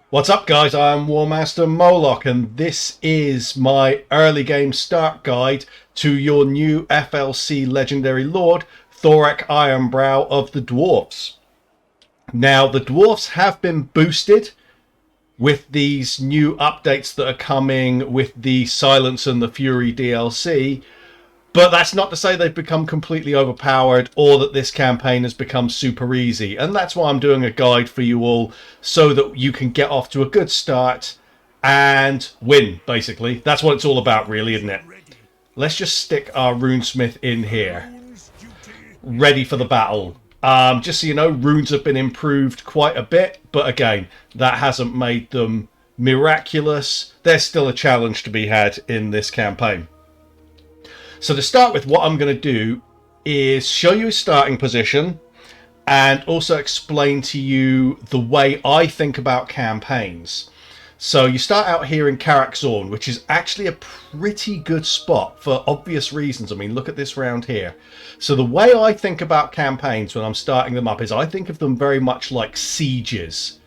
What's up, guys? I'm Warmaster Moloch, and this is my early game start guide to your new FLC Legendary Lord, Thorek Ironbrow of the Dwarves. Now, the Dwarves have been boosted with these new updates that are coming with the Silence and the Fury DLC, but that's not to say they've become completely overpowered or that this campaign has become super easy. And that's why I'm doing a guide for you all so that you can get off to a good start and win, basically. That's what it's all about, really, isn't it? Let's just stick our runesmith in here. Ready for the battle. Just so you know, runes have been improved quite a bit, but again, that hasn't made them miraculous. There's still a challenge to be had in this campaign. So to start with, what I'm going to do is show you a starting position and also explain to you the way I think about campaigns. So you start out here in Karak, which is actually a pretty good spot for obvious reasons. I mean, look at this round here. So the way I think about campaigns when I'm starting them up is I think of them very much like sieges.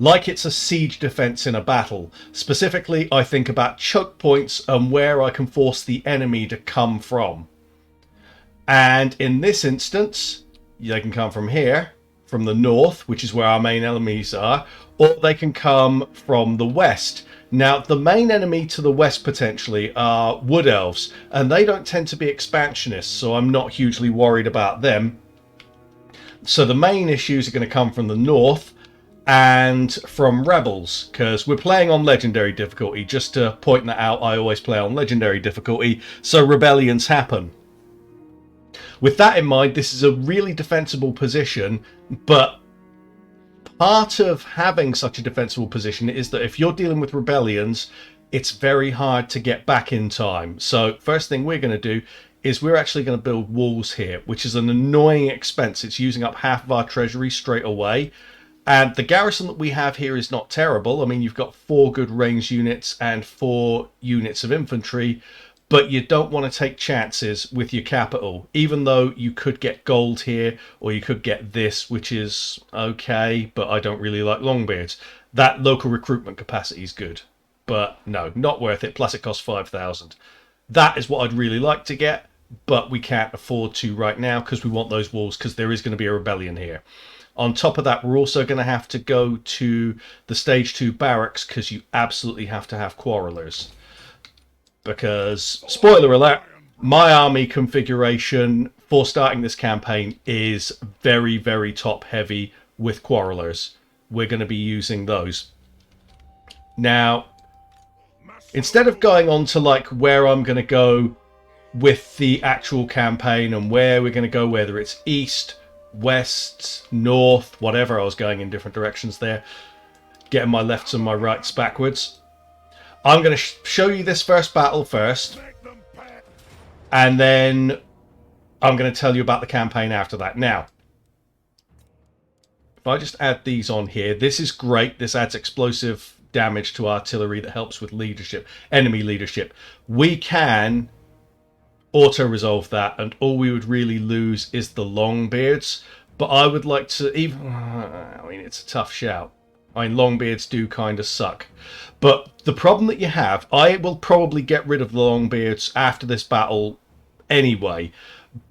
Like it's a siege defense in a battle. Specifically, I think about choke points and where I can force the enemy to come from. And in this instance, they can come from here, from the north, which is where our main enemies are, or they can come from the west. Now, the main enemy to the west potentially are wood elves, and they don't tend to be expansionists, so I'm not hugely worried about them. So the main issues are going to come from the north and from rebels, because we're playing on legendary difficulty. Just to point that out, I always play on legendary difficulty, so rebellions happen. With that in mind, this is a really defensible position, but part of having such a defensible position is that if you're dealing with rebellions, it's very hard to get back in time. So first thing we're going to do is we're actually going to build walls here, which is an annoying expense. It's using up half of our treasury straight away. And the garrison that we have here is not terrible. I mean, you've got 4 good ranged units and 4 units of infantry, but you don't want to take chances with your capital, even though you could get gold here, or you could get this, which is okay, but I don't really like Longbeards. That local recruitment capacity is good, but no, not worth it, plus it costs 5,000. That is what I'd really like to get, but we can't afford to right now because we want those walls, because there is going to be a rebellion here. On top of that, we're also going to have to go to the stage 2 barracks because you absolutely have to have quarrelers. Because, spoiler alert, my army configuration for starting this campaign is very, very top heavy with quarrelers. We're going to be using those. Now, instead of going on to like where I'm going to go with the actual campaign and where we're going to go, whether it's east, west, north, whatever, I was going in different directions there, getting my lefts and my rights backwards. I'm going to show you this first battle first, and then I'm going to tell you about the campaign after that. Now, if I just add these on here, this is great. This adds explosive damage to artillery that helps with leadership, enemy leadership. We can auto-resolve that, and all we would really lose is the Longbeards. But I would like to even... I mean, it's a tough shout. I mean, Longbeards do kind of suck. But the problem that you have, I will probably get rid of the Longbeards after this battle anyway.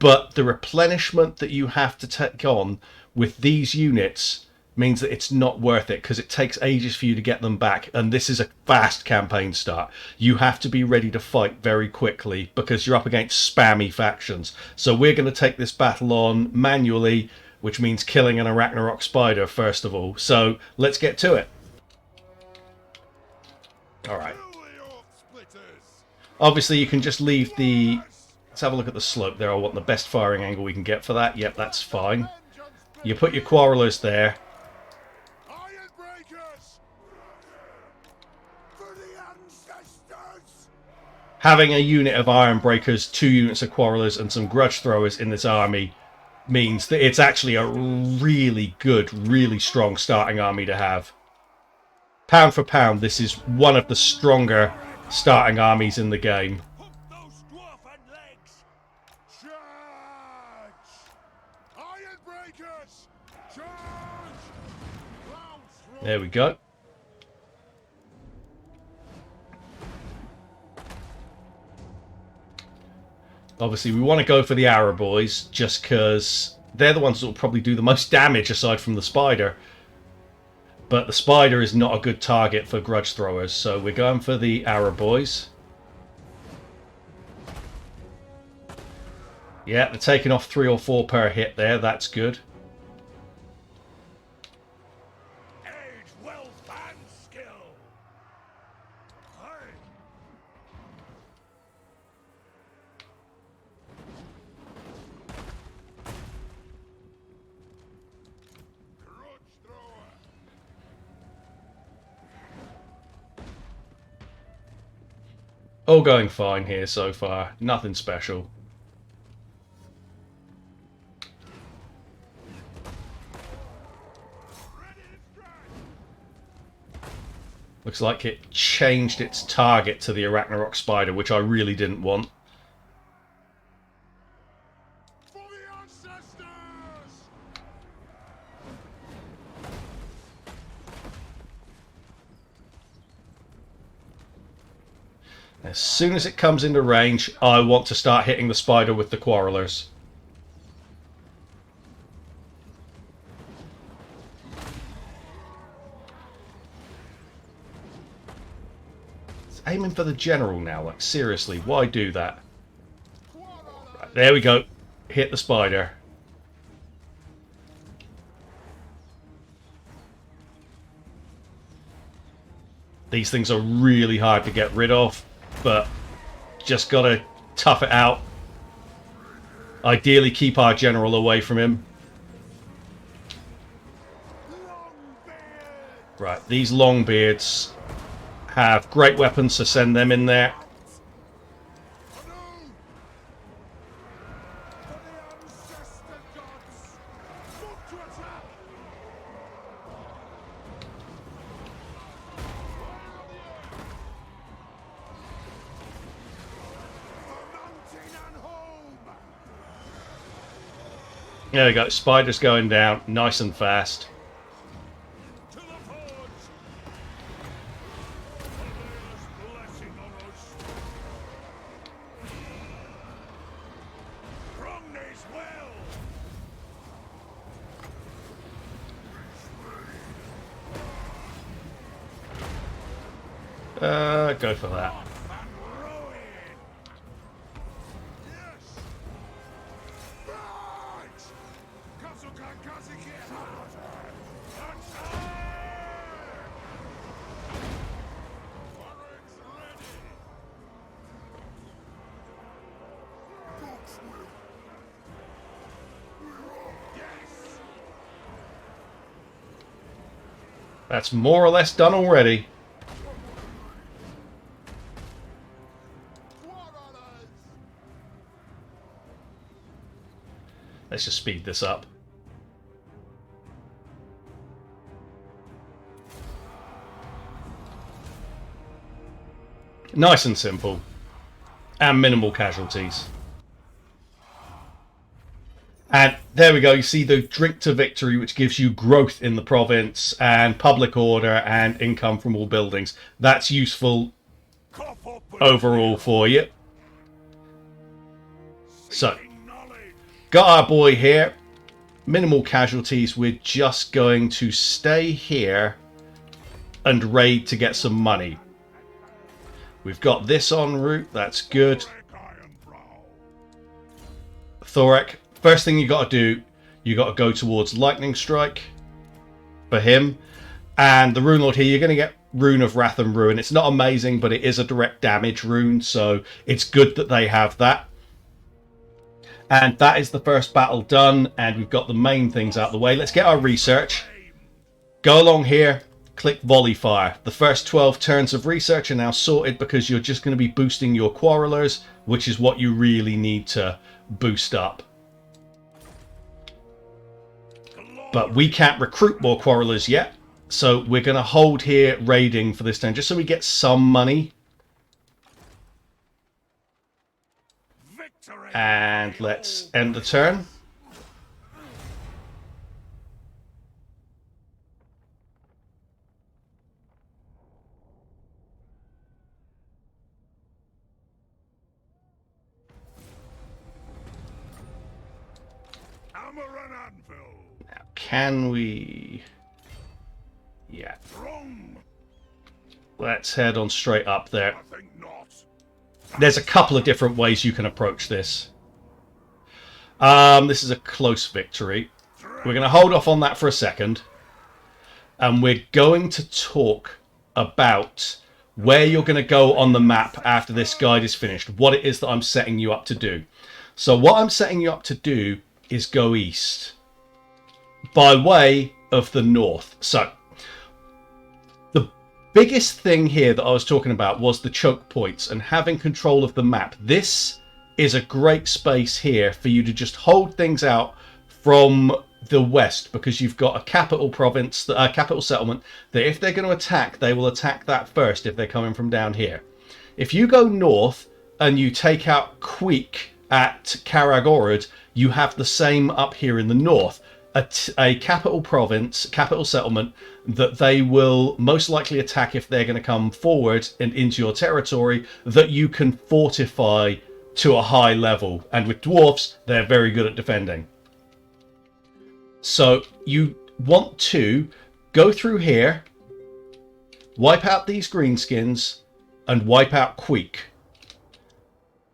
But the replenishment that you have to take on with these units means that it's not worth it, because it takes ages for you to get them back, and this is a fast campaign start. You have to be ready to fight very quickly because you're up against spammy factions. So we're going to take this battle on manually, which means killing an Arachnos spider first of all. So let's get to it. Alright. Obviously you can just leave the... Let's have a look at the slope there. I want the best firing angle we can get for that. Yep, that's fine. You put your quarrelers there. Having a unit of Ironbreakers, 2 units of Quarrelers, and some Grudge Throwers in this army means that it's actually a really good, really strong starting army to have. Pound for pound, this is one of the stronger starting armies in the game. There we go. Obviously, we want to go for the arrow boys just because they're the ones that will probably do the most damage aside from the spider. But the spider is not a good target for grudge throwers, so we're going for the arrow boys. Yeah, they're taking off 3 or 4 per hit there. That's good. Age, wealth, and skill. Hey. Grudge thrower. All going fine here so far. Nothing special. Looks like it changed its target to the Arachnos spider, which I really didn't want. For the ancestors! As soon as it comes into range, I want to start hitting the spider with the quarrelers. It's aiming for the general now, like seriously, why do that? Right, there we go. Hit the spider. These things are really hard to get rid of, but just gotta tough it out. Ideally keep our general away from him. Right, these Longbeards have great weapons, so send them in there. There we go, spider's going down nice and fast. Go for that. That's more or less done already. Let's just speed this up. Nice and simple. And minimal casualties. And there we go, you see the drink to victory, which gives you growth in the province and public order and income from all buildings. That's useful overall for you. So, got our boy here. Minimal casualties. We're just going to stay here and raid to get some money. We've got this en route. That's good. Thorek. First thing you got to do, you got to go towards Lightning Strike for him. And the Rune Lord here, you're going to get Rune of Wrath and Ruin. It's not amazing, but it is a direct damage rune, so it's good that they have that. And that is the first battle done, and we've got the main things out of the way. Let's get our research. Go along here, click Volley Fire. The first 12 turns of research are now sorted because you're just going to be boosting your Quarrelers, which is what you really need to boost up. But we can't recruit more Quarrelers yet, so we're going to hold here raiding for this turn, just so we get some money. And let's end the turn. anvil. Now, can we... Yeah. Wrong. Let's head on straight up there. I think not. There's a couple of different ways you can approach this. This is a close victory. We're going to hold off on that for a second. And we're going to talk about where you're going to go on the map after this guide is finished. What it is that I'm setting you up to do. So what I'm setting you up to do is go east. By way of the north. So, the biggest thing here that I was talking about was the choke points and having control of the map. This is a great space here for you to just hold things out from the west, because you've got a capital province, a capital settlement, that if they're going to attack, they will attack that first if they're coming from down here. If you go north and you take out Queek at Karagorod, you have the same up here in the north. A capital province, capital settlement, that they will most likely attack if they're going to come forward and into your territory, that you can fortify to a high level. And with dwarfs, they're very good at defending. So you want to go through here, wipe out these greenskins, and wipe out Queek.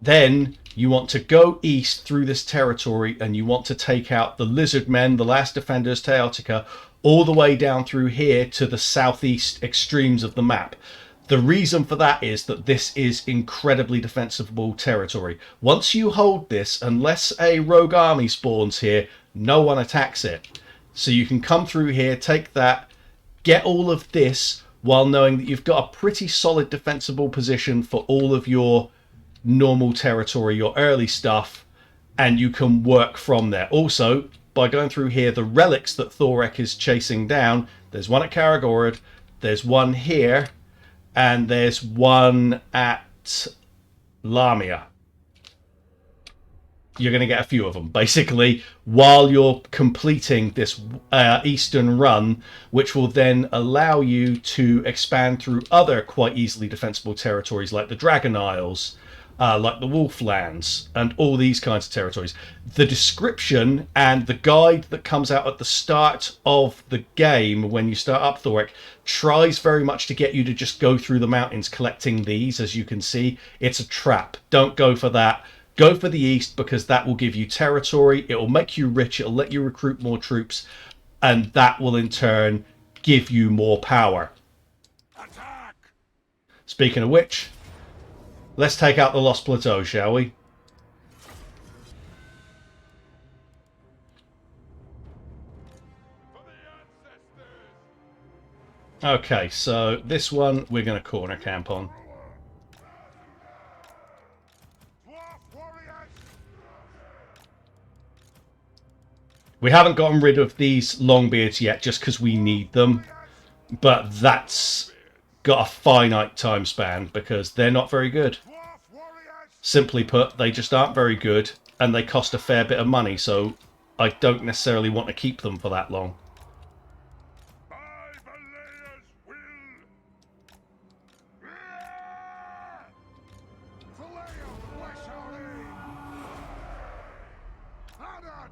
Then you want to go east through this territory, and you want to take out the lizard men, the last defenders, Teotica, all the way down through here to the southeast extremes of the map. The reason for that is that this is incredibly defensible territory. Once you hold this, unless a rogue army spawns here, no one attacks it. So you can come through here, take that, get all of this, while knowing that you've got a pretty solid defensible position for all of your normal territory, your early stuff, and you can work from there. Also, by going through here, the relics that Thorek is chasing down, there's one at Karagorod, there's one here, and there's one at Lamia. You're going to get a few of them, basically, while you're completing this eastern run, which will then allow you to expand through other quite easily defensible territories like the Dragon Isles, like the Wolflands, and all these kinds of territories. The description and the guide that comes out at the start of the game when you start up Thorek tries very much to get you to just go through the mountains collecting these. As you can see, it's a trap. Don't go for that. Go for the east, because that will give you territory, it will make you rich, it will let you recruit more troops, and that will in turn give you more power. Attack! Speaking of which, let's take out the Lost Plateau, shall we? For the ancestors! Okay, so this one we're going to corner camp on. Dwarf warriors! We haven't gotten rid of these longbeards yet just because we need them, but that's got a finite time span because they're not very good. Dwarf warriors! Simply put, they just aren't very good, and they cost a fair bit of money, so I don't necessarily want to keep them for that long. By Valea's will! Valea bless our aid! Hadad!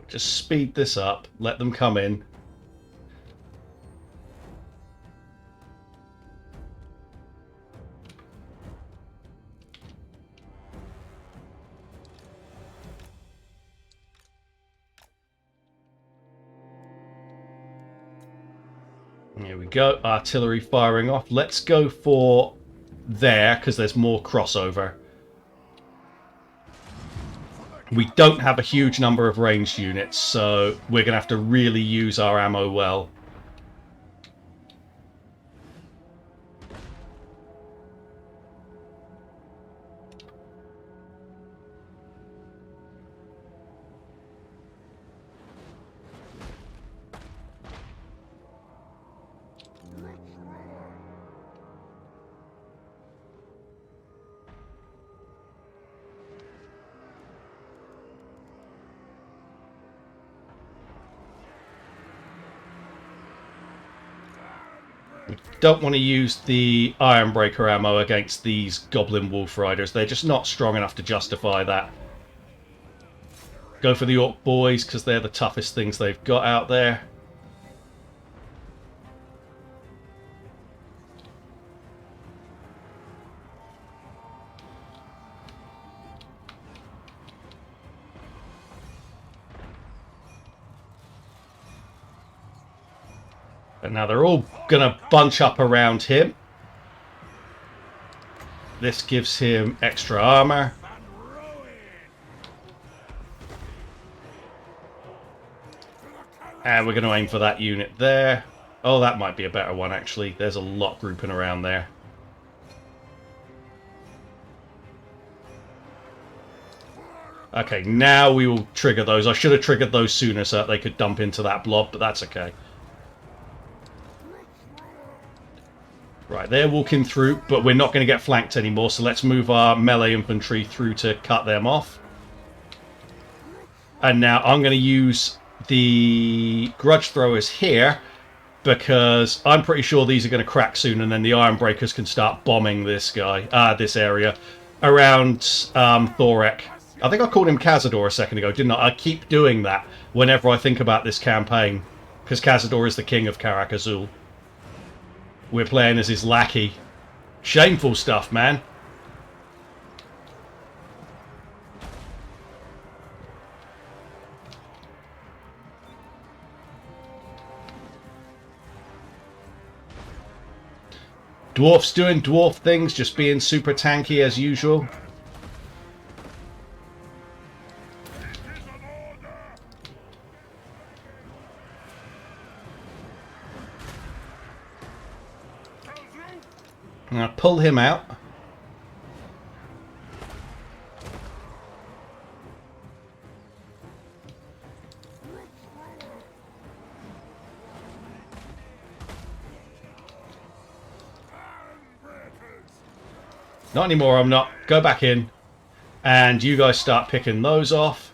Just speed this up, let them come in. Here we go, artillery firing off. Let's go for there, because there's more crossover. We don't have a huge number of ranged units, so we're going to have to really use our ammo well. Don't want to use the Ironbreaker ammo against these Goblin Wolf Riders. They're just not strong enough to justify that. Go for the Orc Boys, because they're the toughest things they've got out there. And now they're all going to bunch up around him. This gives him extra armor. And we're going to aim for that unit there. Oh, that might be a better one, actually. There's a lot grouping around there. Okay, now we will trigger those. I should have triggered those sooner so that they could dump into that blob, but that's okay. Right, they're walking through, but we're not going to get flanked anymore, so let's move our melee infantry through to cut them off. And now I'm going to use the grudge throwers here, because I'm pretty sure these are going to crack soon, and then the Ironbreakers can start bombing this guy, this area, around Thorek. I think I called him Cazador a second ago, didn't I? I keep doing that whenever I think about this campaign, because Cazador is the king of Karak Azul. We're playing as his lackey. Shameful stuff, man. Dwarfs doing dwarf things, just being super tanky as usual. Now pull him out. Not anymore, I'm not. Go back in. And you guys start picking those off.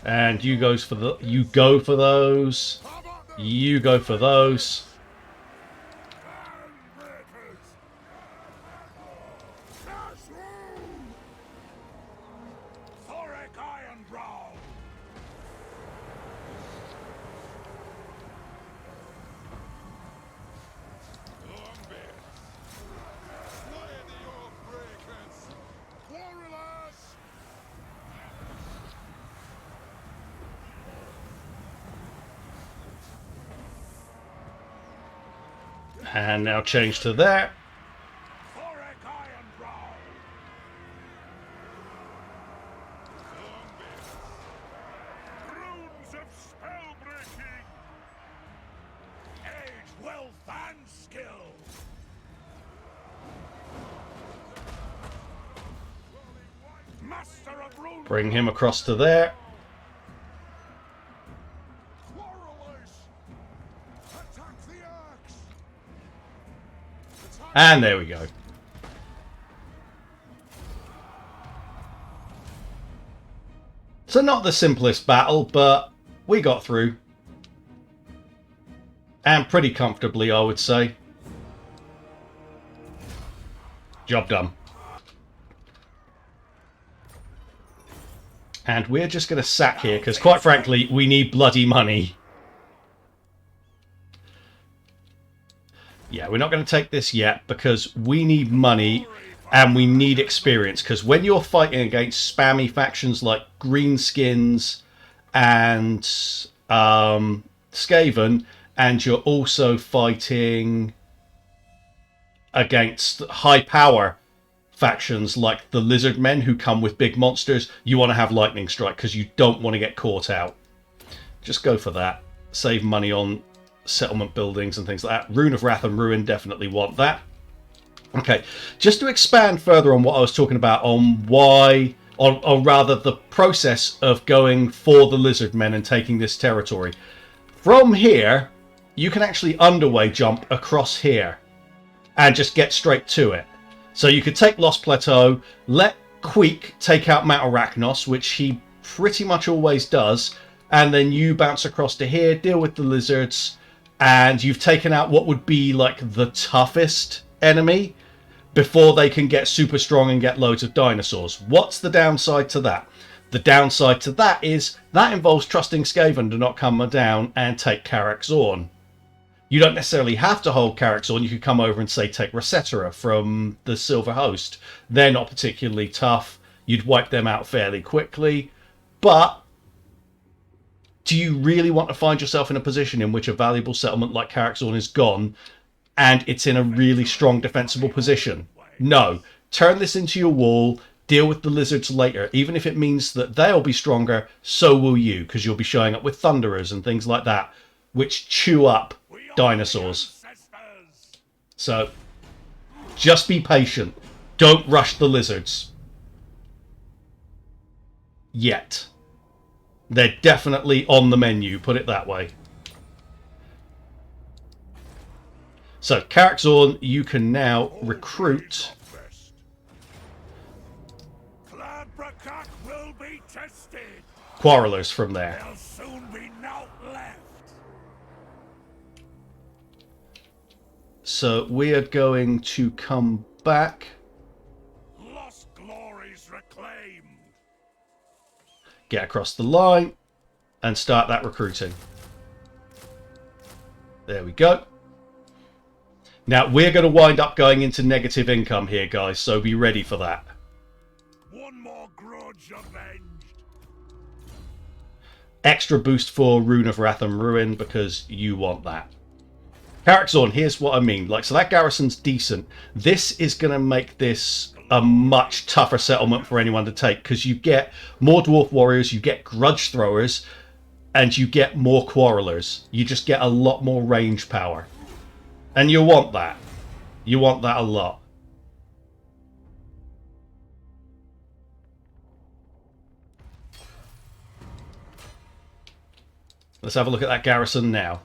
And you go for those. You go for those. Thorek Ironbrow. And now change to that. Thorek Ironbrow. Runes of spellbreaking. Age, wealth, and skill. Master of runes. Bring him across to there. And there we go. So not the simplest battle, but we got through. And pretty comfortably, I would say. Job done. And we're just going to sack here, because quite frankly, we need bloody money. Yeah, we're not going to take this yet because we need money and we need experience. Because when you're fighting against spammy factions like Greenskins and Skaven, and you're also fighting against high power factions like the Lizard Men who come with big monsters, you want to have Lightning Strike because you don't want to get caught out. Just go for that. Save money on settlement buildings and things like that. Rune of Wrath and Ruin, definitely want that. Okay, just to expand further on what I was talking about on why, or rather the process of going for the Lizard Men and taking this territory. From here, you can actually underway jump across here and just get straight to it. So you could take Lost Plateau, let Queek take out Mount Arachnos, which he pretty much always does, and then you bounce across to here, deal with the lizards, and you've taken out what would be like the toughest enemy before they can get super strong and get loads of dinosaurs. What's the downside to that? The downside to that is that involves trusting Skaven to not come down and take Karak Zorn. You don't necessarily have to hold Karak Zorn. You could come over and say take Resetera from the Silver Host. They're not particularly tough. You'd wipe them out fairly quickly. But do you really want to find yourself in a position in which a valuable settlement like Karak Zorn is gone and it's in a really strong defensible position? No. Turn this into your wall. Deal with the lizards later. Even if it means that they'll be stronger, so will you, because you'll be showing up with thunderers and things like that, which chew up dinosaurs. So just be patient. Don't rush the lizards. Yet. They're definitely on the menu, put it that way. So, Karak Zorn, you can now recruit quarrelers from there. There'll soon be naught left. So we are going to come back. Lost glories reclaimed. Get across the line and start that recruiting. There we go. Now we're going to wind up going into negative income here, guys, so be ready for that. One more grudge avenged. Extra boost for Rune of Wrath and Ruin because you want that. Karak Zorn, here's what I mean. Like, so that garrison's decent. This is going to make this a much tougher settlement for anyone to take because you get more dwarf warriors, you get grudge throwers, and you get more quarrelers. You just get a lot more range power. And you want that. You want that a lot. Let's have a look at that garrison now.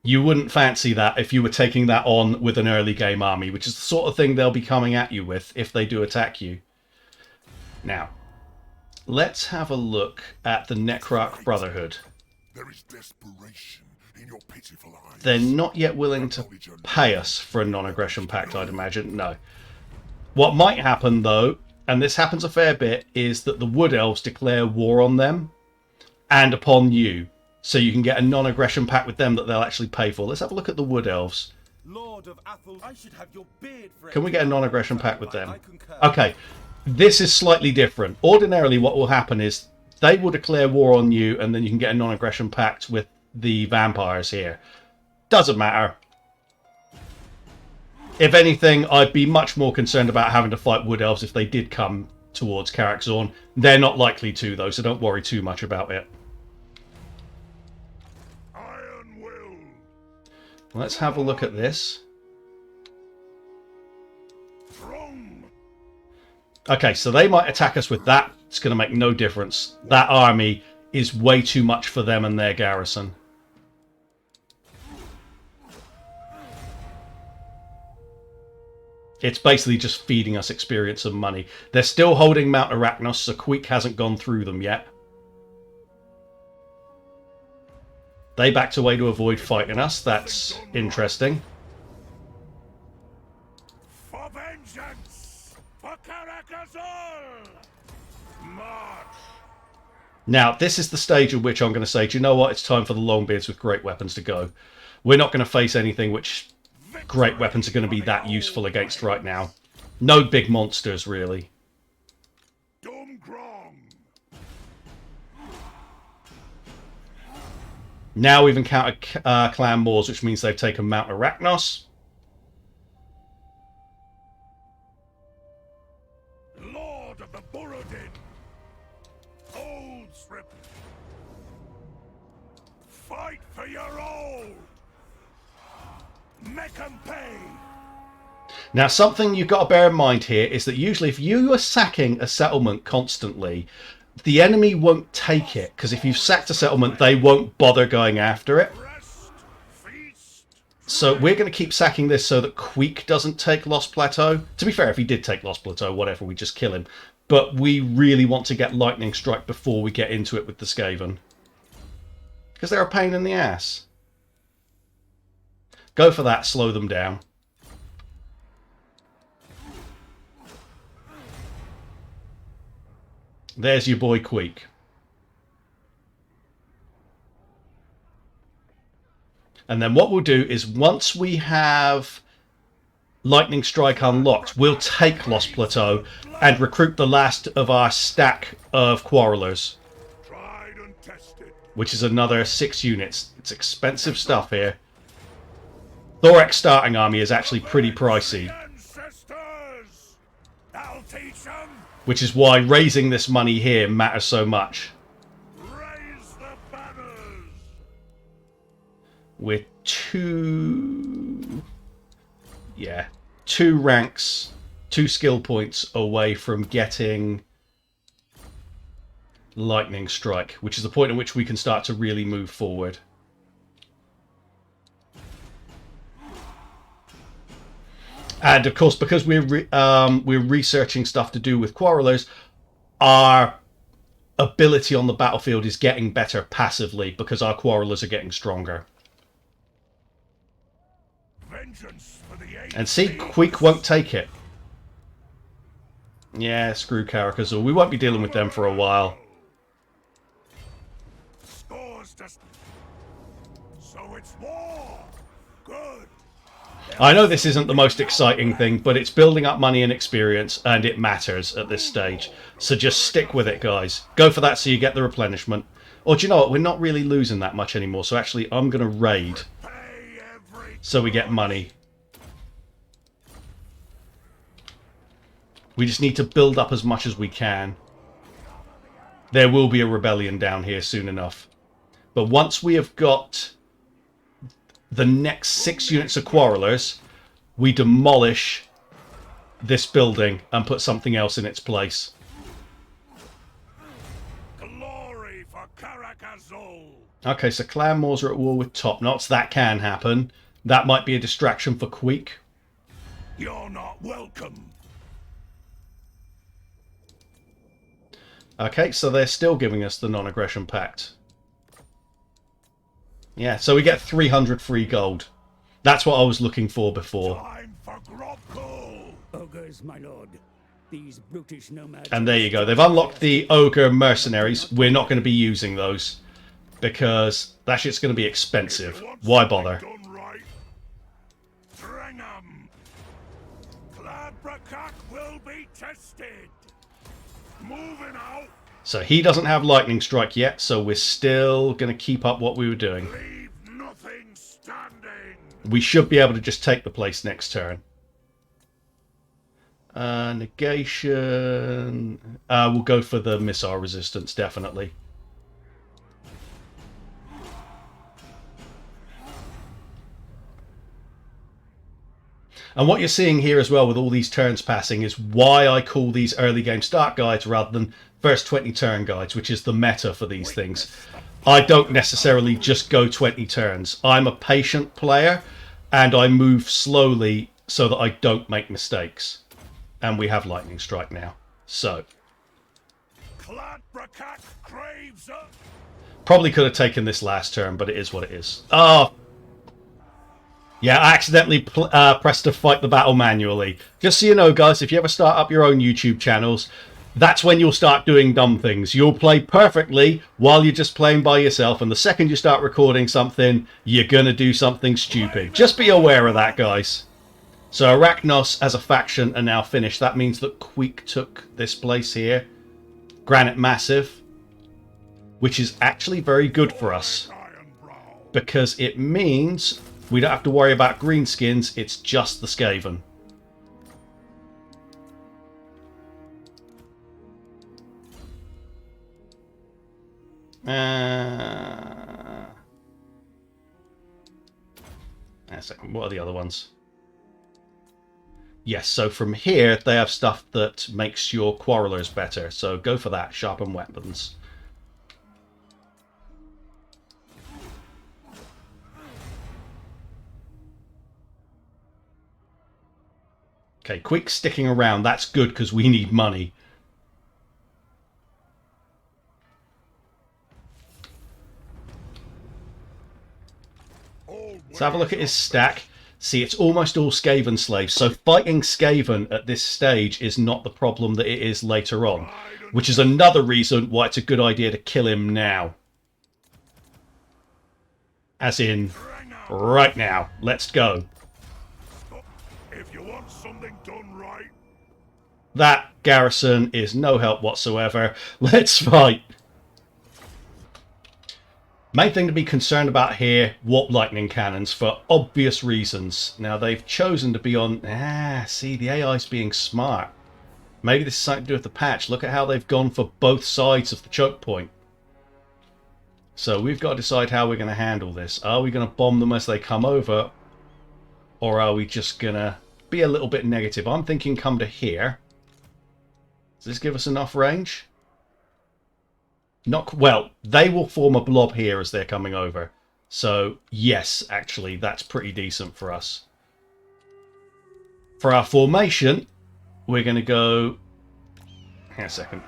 You wouldn't fancy that if you were taking that on with an early game army, which is the sort of thing they'll be coming at you with if they do attack you. Now, let's have a look at the Necrarch Brotherhood. There is desperation in your pitiful eyes. They're not yet willing to pay us for a non-aggression pact, I'd imagine. No. What might happen, though, and this happens a fair bit, is that the Wood Elves declare war on them and upon you. So you can get a non-aggression pact with them that they'll actually pay for. Let's have a look at the Wood Elves. Lord of Athel, I should have your beard for Can we get a non-aggression pact with them? I concur. Okay, this is slightly different. Ordinarily, what will happen is they will declare war on you, and then you can get a non-aggression pact with the vampires here. Doesn't matter. If anything, I'd be much more concerned about having to fight Wood Elves if they did come towards Karak Zorn. They're not likely to, though, so don't worry too much about it. Let's have a look at this. Okay, so they might attack us with that. It's going to make no difference. That army is way too much for them and their garrison. It's basically just feeding us experience and money. They're still holding Mount Arachnos, so Queek hasn't gone through them yet. They backed away to avoid fighting us. That's interesting. For vengeance! For Caracazol! March! Now, this is the stage at which I'm going to say, do you know what? It's time for the Longbeards with great weapons to go. We're not going to face anything which great weapons are going to be that useful against right now. No big monsters, really. Now we've encountered Clan Moors, which means they've taken Mount Arachnos. Lord of the Borodin! Old Strip! Fight for your old! Make 'em pay! Now, something you've got to bear in mind here is that usually if you are sacking a settlement constantly, the enemy won't take it, because if you've sacked a settlement, they won't bother going after it. So we're going to keep sacking this so that Queek doesn't take Lost Plateau. To be fair, if he did take Lost Plateau, whatever, we just kill him. But we really want to get Lightning Strike before we get into it with the Skaven. Because they're a pain in the ass. Go for that, slow them down. There's your boy Queek. And then what we'll do is once we have Lightning Strike unlocked, we'll take Lost Plateau and recruit the last of our stack of Quarrelers. Tried and tested. Which is another 6 units. It's expensive stuff here. Thorek's starting army is actually pretty pricey. Ancestors! I'll teach them. Which is why raising this money here matters so much. Raise the banners. We're 2 ranks, 2 skill points away from getting Lightning Strike, which is the point at which we can start to really move forward. And of course, because we're researching stuff to do with Quarrelers, our ability on the battlefield is getting better passively because our Quarrelers are getting stronger. Vengeance for the And see, Queek won't take it. Yeah, screw Caracazul. We won't be dealing with them for a while. Scores to... So it's war. Good. I know this isn't the most exciting thing, but it's building up money and experience, and it matters at this stage. So just stick with it, guys. Go for that so you get the replenishment. Or do you know what? We're not really losing that much anymore, so actually I'm going to raid so we get money. We just need to build up as much as we can. There will be a rebellion down here soon enough. But once we have got the next 6 units of Quarrelers, we demolish this building and put something else in its place. Glory for Caracazul. Okay, so Clan Moors are at war with Top Knots. That can happen. That might be a distraction for Queek. You're not welcome. Okay, so they're still giving us the non-aggression pact. Yeah, so we get 300 free gold. That's what I was looking for before. Time for Grobkull. Ogres, my lord. These brutish nomads. And there you go. They've unlocked the Ogre Mercenaries. We're not going to be using those because that shit's going to be expensive. Why bother? Done right. Drengham. Cladbrakak will be tested. Moving out. So he doesn't have Lightning Strike yet, so we're still going to keep up what we were doing. Leave nothing standing. We should be able to just take the place next turn. Negation. We'll go for the missile resistance, definitely. And what you're seeing here as well with all these turns passing is why I call these early game start guides rather than first 20 turn guides, which is the meta for these things. I don't necessarily just go 20 turns. I'm a patient player and I move slowly so that I don't make mistakes. And we have Lightning Strike now. So. Cladbrakak craves up. Probably could have taken this last turn, but it is what it is. Oh! Yeah, I accidentally pressed to fight the battle manually. Just so you know, guys, if you ever start up your own YouTube channels, that's when you'll start doing dumb things. You'll play perfectly while you're just playing by yourself, and the second you start recording something, you're going to do something stupid. Just be aware of that, guys. So Arachnos as a faction are now finished. That means that Queek took this place here. Granite Massive. Which is actually very good for us. Ironbrow. Because it means we don't have to worry about greenskins, it's just the Skaven. A second, what are the other ones? Yes, so from here they have stuff that makes your Quarrelers better, so go for that, sharpen weapons. Okay, Queek's sticking around. That's good because we need money. Let's have a look at his stack. See, it's almost all Skaven slaves. So fighting Skaven at this stage is not the problem that it is later on. Which is another reason why it's a good idea to kill him now. As in, right now. Let's go. If you want something done right, That garrison is no help whatsoever. Let's fight. Main thing to be concerned about here, warp lightning cannons for obvious reasons. Now they've chosen to be on... see, the AI's being smart. Maybe this is something to do with the patch. Look at how they've gone for both sides of the choke point. So we've got to decide how we're going to handle this. Are we going to bomb them as they come over? Or are we just going to be a little bit negative? I'm thinking come to here. Does this give us enough range? Not well, they will form a blob here as they're coming over. So, yes, actually, that's pretty decent for us. For our formation, we're going to go... Hang on a second.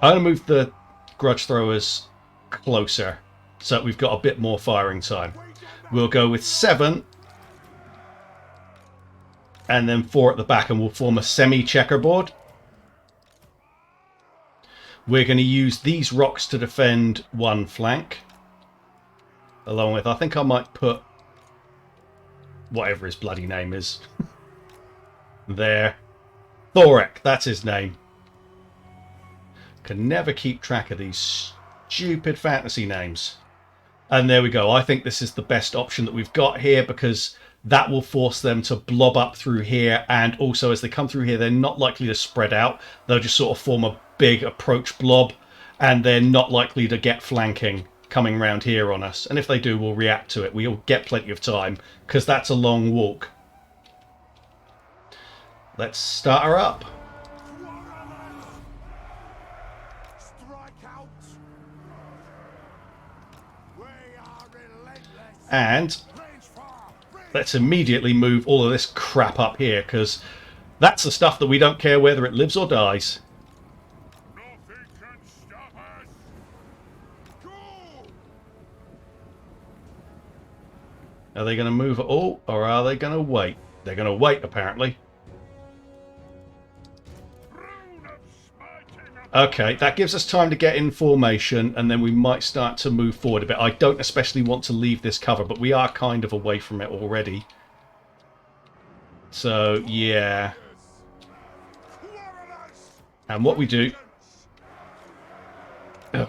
I'm going to move the grudge throwers closer so that we've got a bit more firing time. We'll go with 7 and then 4 at the back, and we'll form a semi-checkerboard. We're going to use these rocks to defend one flank. Along with, I think I might put whatever his bloody name is. There. Thorek, that's his name. Can never keep track of these stupid fantasy names. And there we go. I think this is the best option that we've got here, because that will force them to blob up through here, and also as they come through here, they're not likely to spread out. They'll just sort of form a big approach blob, and they're not likely to get flanking coming round here on us. And if they do, we'll react to it. We'll get plenty of time, because that's a long walk. Let's start her up. And let's immediately move all of this crap up here, because that's the stuff that we don't care whether it lives or dies. nothing can stop us. Go! Are they going to move at all, or are they going to wait? They're going to wait, apparently. Okay, that gives us time to get in formation, and then we might start to move forward a bit. I don't especially want to leave this cover, but we are kind of away from it already. So, yeah. And what we do... Ugh.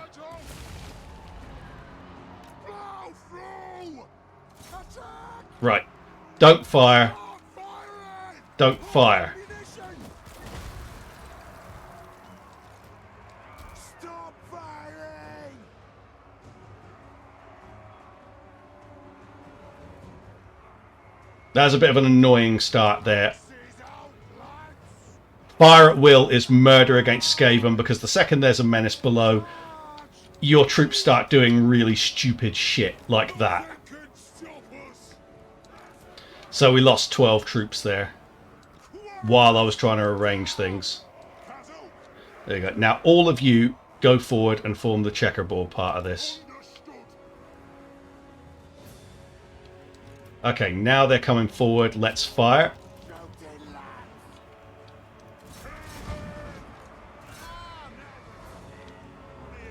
Right. Don't fire. Don't fire. That's a bit of an annoying start there. Fire at will is murder against Skaven, because the second there's a menace below, your troops start doing really stupid shit like that. So we lost 12 troops there while I was trying to arrange things. There you go. Now all of you go forward and form the checkerboard part of this. Okay, now they're coming forward. Let's fire.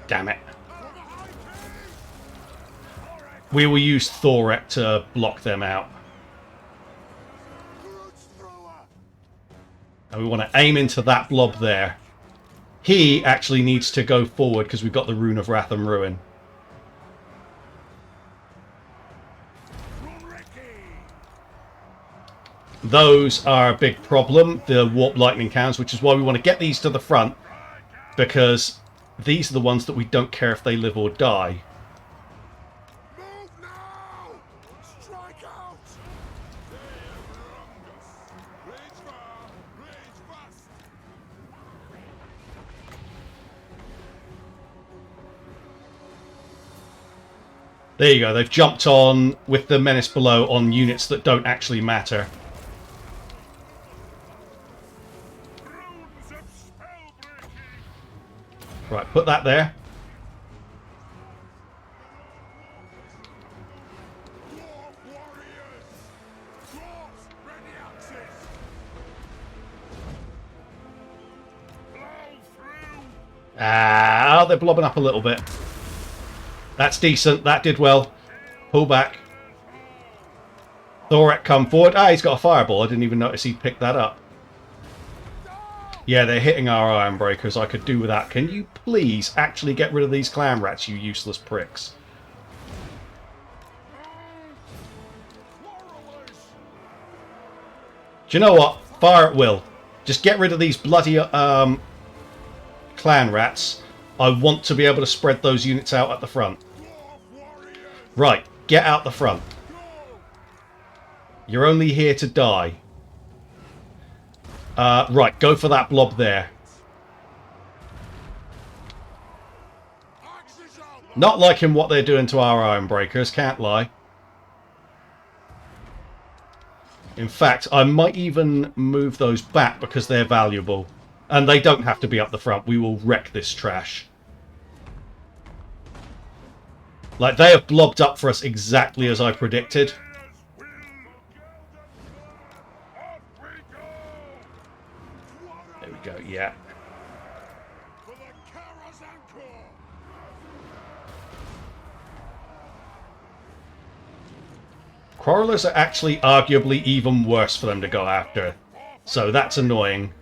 Damn it. We will use Thorek to block them out. And we want to aim into that blob there. He actually needs to go forward because we've got the Rune of Wrath and Ruin. Those are a big problem, the warp lightning cannons, which is why we want to get these to the front, because these are the ones that we don't care if they live or die. Move now! Strike out! Reach far, reach fast. There you go, they've jumped on with the menace below on units that don't actually matter. Right, put that there. Ah, they're blobbing up a little bit. That's decent. That did well. Pull back. Thorek, come forward. Ah, he's got a fireball. I didn't even notice he picked that up. Yeah, they're hitting our Ironbreakers. I could do with that. Can you please actually get rid of these clan rats, you useless pricks? Do you know what? Fire at will. Just get rid of these bloody clan rats. I want to be able to spread those units out at the front. Right, get out the front. You're only here to die. Right, go for that blob there. Not liking what they're doing to our Ironbreakers, can't lie. In fact, I might even move those back because they're valuable. And they don't have to be up the front. We will wreck this trash. Like, they have blobbed up for us exactly as I predicted. There we go, yeah. Quarrelers are actually arguably even worse for them to go after. So that's annoying.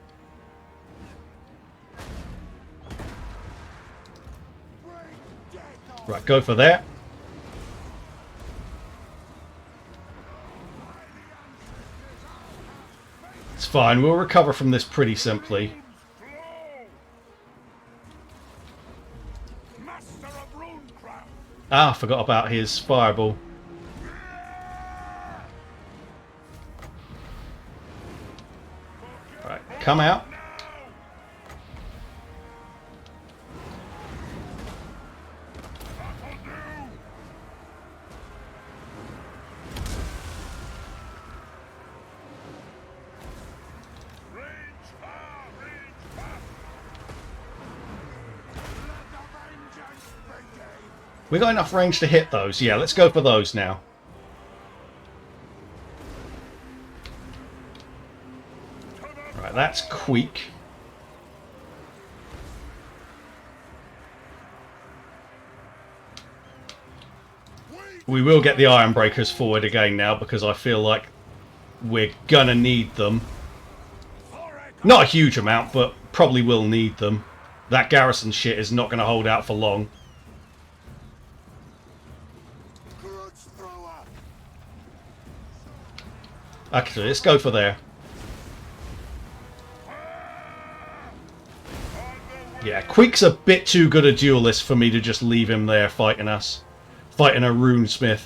Right, go for that. It's fine, we'll recover from this pretty simply. Ah, forgot about his fireball. Right, come out. We got enough range to hit those. Yeah, let's go for those now. Right, that's Queek. We will get the Ironbreakers forward again now because I feel like we're gonna need them. Not a huge amount, but probably will need them. That garrison shit is not gonna hold out for long. Actually, let's go for there. Yeah, Queek's a bit too good a duelist for me to just leave him there fighting us. Fighting a runesmith.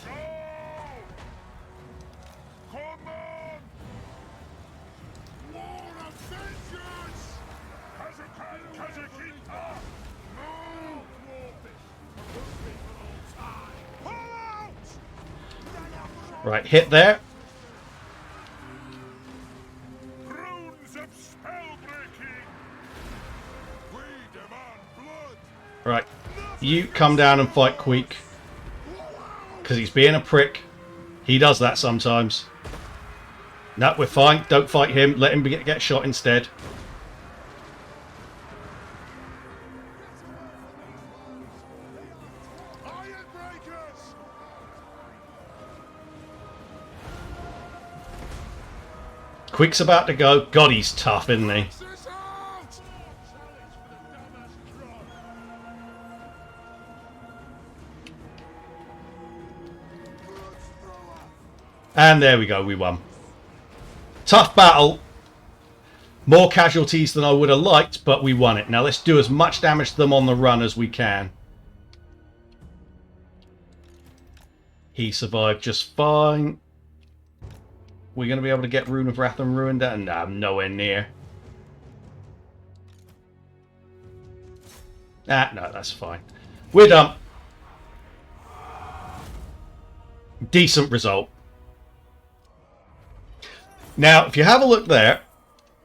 Right, hit there. Right, you come down and fight Queek. Because he's being a prick. He does that sometimes. No, we're fine. Don't fight him. Let him get shot instead. Queek's about to go. God, he's tough, isn't he? And there we go, we won. Tough battle. More casualties than I would have liked, but we won it. Now let's do as much damage to them on the run as we can. He survived just fine. We're going to be able to get Rune of Wrath and Ruin down? No, nowhere near. Ah, no, that's fine. We're done. Decent result. Now, if you have a look there,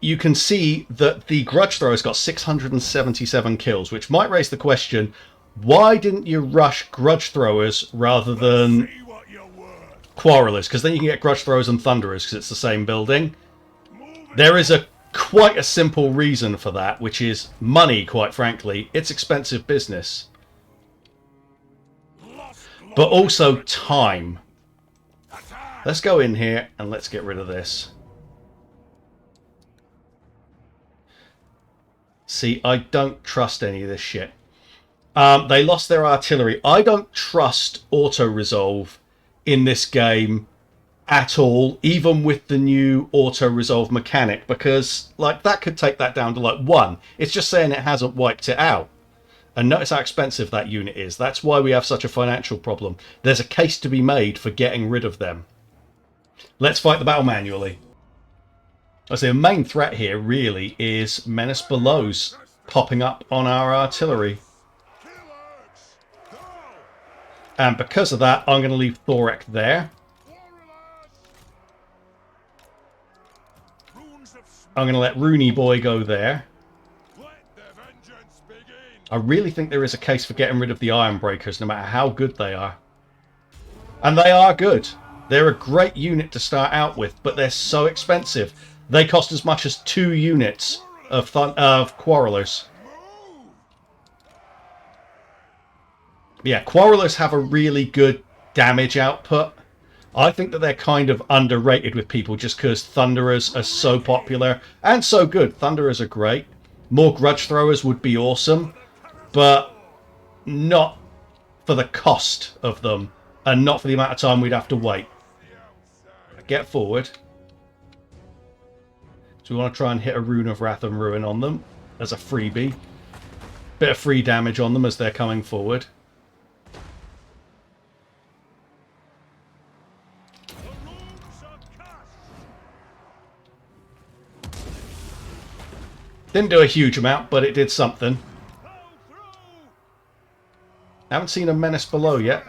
you can see that the Grudge Thrower's got 677 kills, which might raise the question, why didn't you rush Grudge Throwers rather than Quarrelers? Because then you can get Grudge Throwers and Thunderers, because it's the same building. There is a quite a simple reason for that, which is money, quite frankly. It's expensive business. But also time. Let's go in here and let's get rid of this. See, I don't trust any of this shit. They lost their artillery. I don't trust auto-resolve in this game at all, even with the new auto-resolve mechanic, because like that could take that down to like 1. It's just saying it hasn't wiped it out. And notice how expensive that unit is. That's why we have such a financial problem. There's a case to be made for getting rid of them. Let's fight the battle manually. I say the main threat here really is Menace Below's popping up on our artillery. And because of that, I'm going to leave Thorek there. I'm going to let Rooney Boy go there. I really think there is a case for getting rid of the Ironbreakers, no matter how good they are. And they are good. They're a great unit to start out with, but they're so expensive. They cost as much as 2 units of Quarrelers. Yeah, Quarrelers have a really good damage output. I think that they're kind of underrated with people just because Thunderers are so popular and so good. Thunderers are great. More Grudge Throwers would be awesome, but not for the cost of them and not for the amount of time we'd have to wait. Get forward. So we want to try and hit a Rune of Wrath and Ruin on them as a freebie. Bit of free damage on them as they're coming forward. Didn't do a huge amount, but it did something. Haven't seen a Menace Below yet.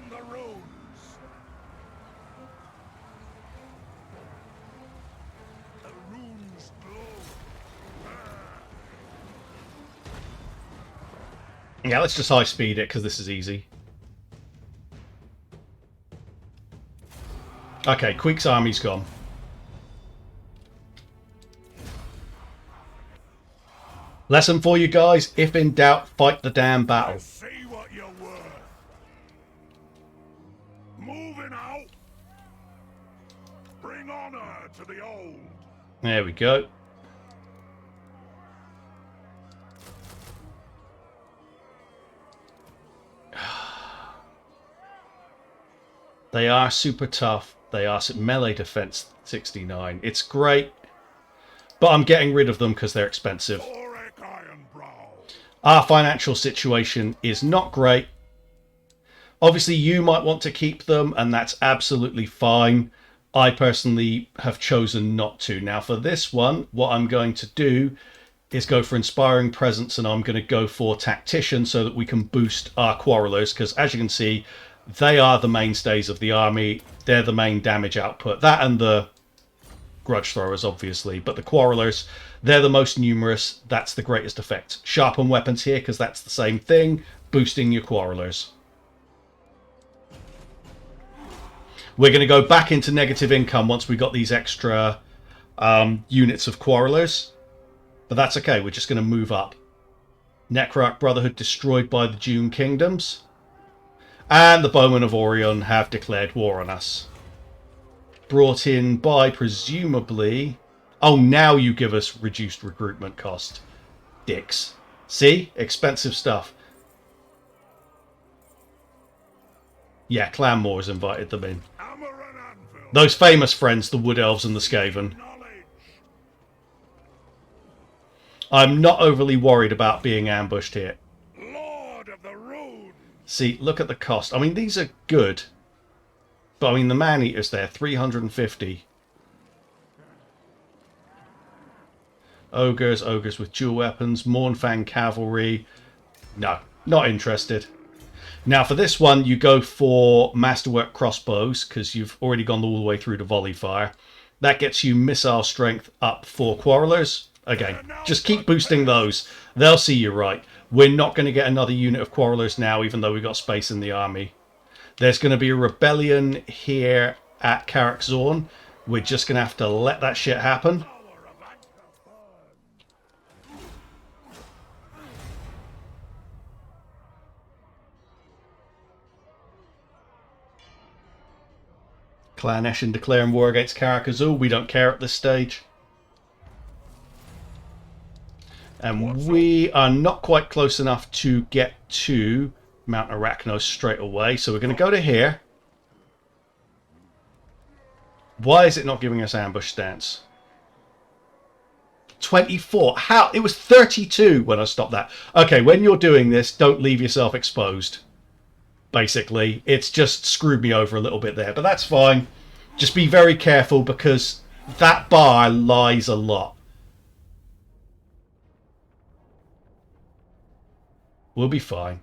The runes. The runes glow. Yeah, let's just high speed it because this is easy. Okay, Queek's army's gone. Lesson for you guys: if in doubt, fight the damn battle. See what you're worth. Moving out. Bring honor to the old. There we go. They are super tough. They are melee defense 69. It's great, but I'm getting rid of them because they're expensive. Thorek Ironbrow. Our financial situation is not great. Obviously, you might want to keep them, and that's absolutely fine. I personally have chosen not to. Now, for this one, what I'm going to do is go for Inspiring Presence, and I'm going to go for Tactician so that we can boost our Quarrelers, because as you can see, they are the mainstays of the army. They're the main damage output. That and the Grudge Throwers, obviously. But the Quarrelers, they're the most numerous. That's the greatest effect. Sharpen weapons here, because that's the same thing. Boosting your Quarrelers. We're going to go back into negative income once we got these extra units of Quarrelers. But that's okay. We're just going to move up. Necroarch Brotherhood destroyed by the Dune Kingdoms. And the Bowmen of Orion have declared war on us. Brought in by, presumably... Oh, now you give us reduced recruitment cost. Dicks. See? Expensive stuff. Yeah, Clan Moors invited them in. Those famous friends, the Wood Elves and the Skaven. I'm not overly worried about being ambushed here. See, look at the cost. I mean, these are good. But I mean, the man-eaters there, 350. Ogres with dual weapons, Mournfang Cavalry. No, not interested. Now for this one, you go for Masterwork Crossbows, because you've already gone all the way through to Volley Fire. That gets you Missile Strength up for Quarrelers. Again, just keep boosting those. They'll see you right. We're not going to get another unit of Quarrelers now, even though we've got space in the army. There's going to be a rebellion here at Carrick Zorn. We're just going to have to let that shit happen. Clan Eshin declaring war against Carrick Azul. We don't care at this stage. And we are not quite close enough to get to Mount Arachnos straight away. So we're going to go to here. Why is it not giving us ambush stance? 24. How? It was 32 when I stopped that. Okay, when you're doing this, don't leave yourself exposed. Basically, it's just screwed me over a little bit there. But that's fine. Just be very careful because that bar lies a lot. We'll be fine.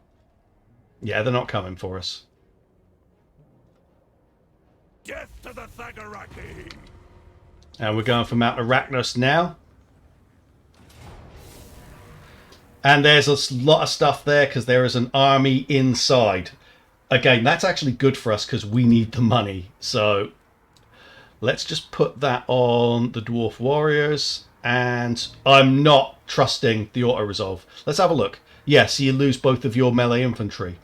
Yeah, they're not coming for us. Death to the Thagaraki! And we're going for Mount Arachnos now. And there's a lot of stuff there because there is an army inside. Again, that's actually good for us because we need the money. So let's just put that on the Dwarf Warriors. And I'm not trusting the auto-resolve. Let's have a look. Yes, so you lose both of your melee infantry.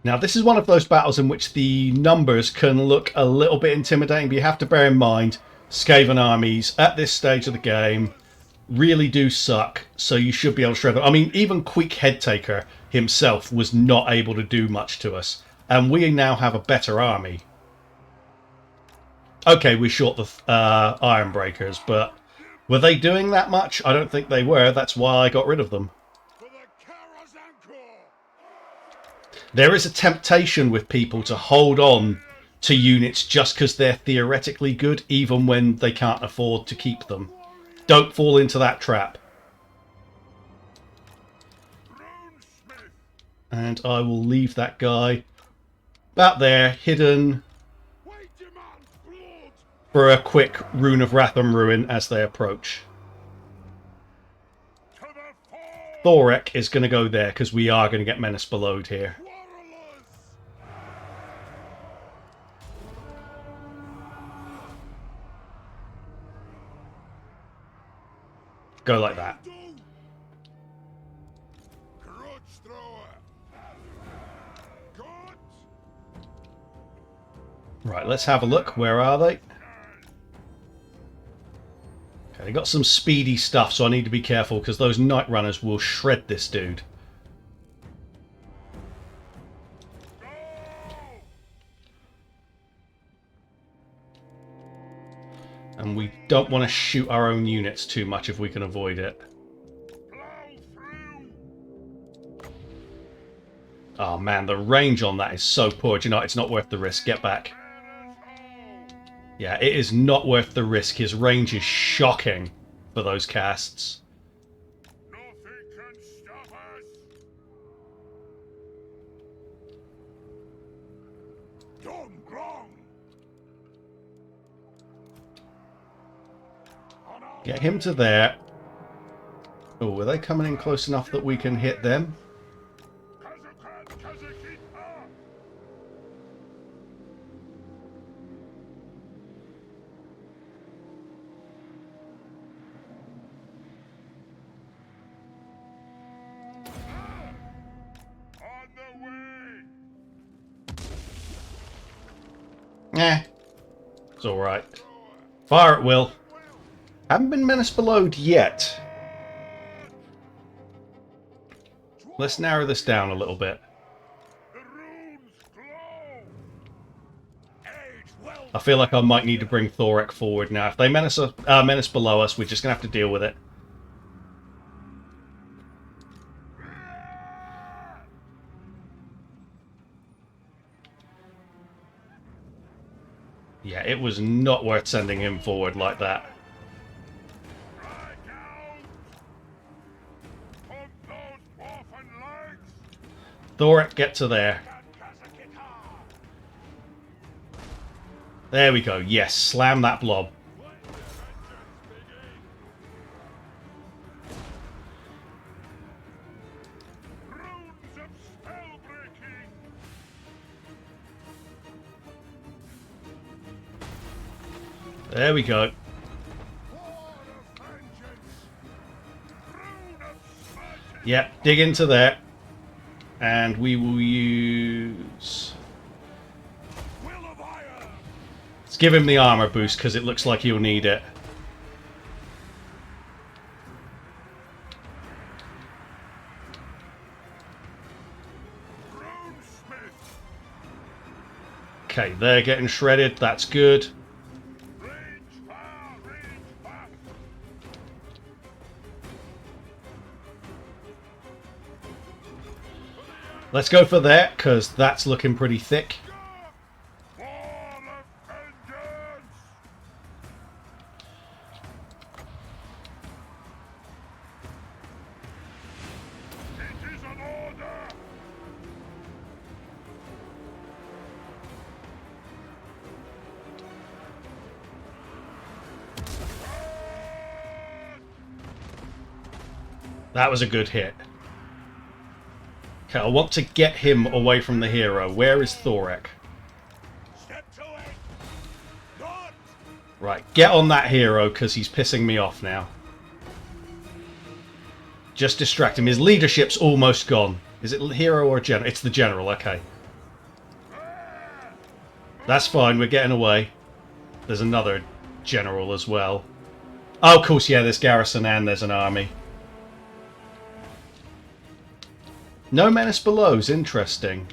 Now, this is one of those battles in which the numbers can look a little bit intimidating, but you have to bear in mind, Skaven armies at this stage of the game really do suck, so you should be able to shred them. I mean, even Queek Headtaker himself was not able to do much to us, and we now have a better army. Okay, we shot the Ironbreakers, but were they doing that much? I don't think they were. That's why I got rid of them. There is a temptation with people to hold on to units just because they're theoretically good, even when they can't afford to keep them. Don't fall into that trap. And I will leave that guy about there, hidden for a quick Rune of Wrath and Ruin as they approach. Thorek is going to go there because we are going to get Menace Belowed here. Go like that. Right, let's have a look. Where are they? Okay, they got some speedy stuff, so I need to be careful because those Night Runners will shred this dude. And we don't want to shoot our own units too much if we can avoid it. Oh man, the range on that is so poor. Do you know, it's not worth the risk. Get back. Yeah, it is not worth the risk. His range is shocking for those casts. Nothing can stop us. Done wrong. Get him to there. Oh, are they coming in close enough that we can hit them? Eh, it's alright. Fire at will. Haven't been Menace Belowed yet. Let's narrow this down a little bit. I feel like I might need to bring Thorek forward now. If they menace below us, we're just going to have to deal with it. it was not worth sending him forward like that. Thorek, get to there. There we go. Yes, slam that blob. There we go. Yep, dig into there. And we will use... Let's give him the armor boost because it looks like he'll need it. Okay, they're getting shredded. That's good. Let's go for that, because that's looking pretty thick. That was a good hit. Okay, I want to get him away from the hero. Where is Thorek? Right, get on that hero because he's pissing me off now. Just distract him. His leadership's almost gone. Is it hero or general? It's the general, okay. That's fine, we're getting away. There's another general as well. Oh, of course, yeah, there's garrison and there's an army. No menace below's interesting.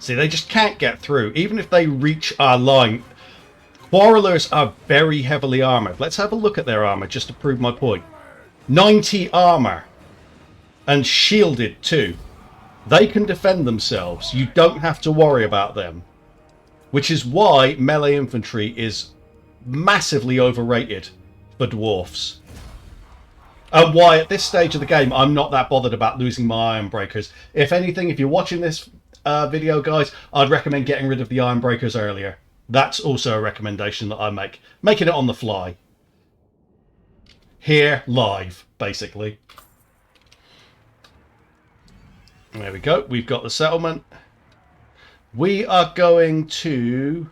See, they just can't get through. Even if they reach our line, Quarrelers are very heavily armoured. Let's have a look at their armour just to prove my point. 90 armour. And shielded too. They can defend themselves. You don't have to worry about them. Which is why melee infantry is massively overrated for dwarfs. And why at this stage of the game I'm not that bothered about losing my iron breakers. If anything, if you're watching this video, guys, I'd recommend getting rid of the iron breakers earlier. That's also a recommendation that I make. Making it on the fly. Here, live, basically. There we go. We've got the settlement. We are going to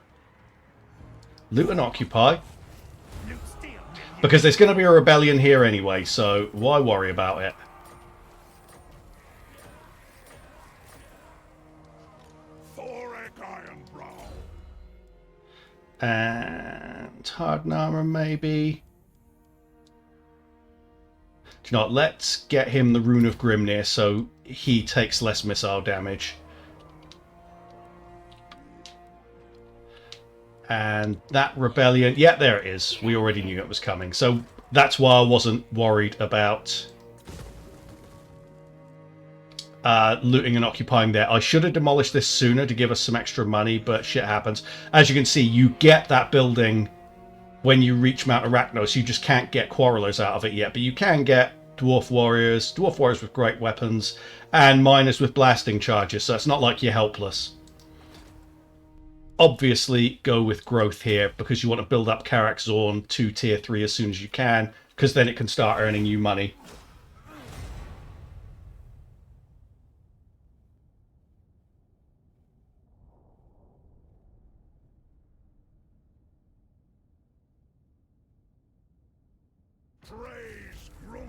loot and occupy. Because there's going to be a rebellion here anyway, so why worry about it? Thorek Ironbrow. And hardened armor, maybe. Do you know what? Let's get him the Rune of Grimnir so he takes less missile damage. And that rebellion, yeah, there it is. We already knew it was coming. So that's why I wasn't worried about looting and occupying there. I should have demolished this sooner to give us some extra money, but shit happens. As you can see, you get that building when you reach Mount Arachnos. You just can't get Quarrelers out of it yet, but you can get Dwarf Warriors with great weapons, and Miners with blasting charges, so it's not like you're helpless. Obviously, go with growth here, because you want to build up Karak Zorn to tier 3 as soon as you can, because then it can start earning you money. Praise Grumney.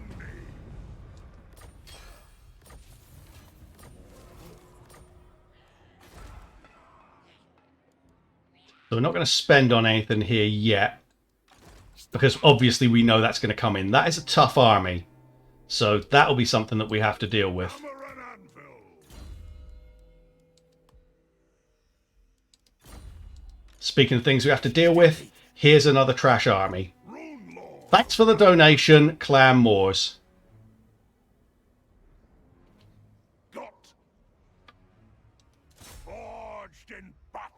So we're not going to spend on anything here yet, because obviously we know that's going to come in. That is a tough army, so that'll be something that we have to deal with. Hammer and anvil. Speaking of things we have to deal with, here's another trash army. Rune Lord. Thanks for the donation, Clan Moors. Got. Forged in battle.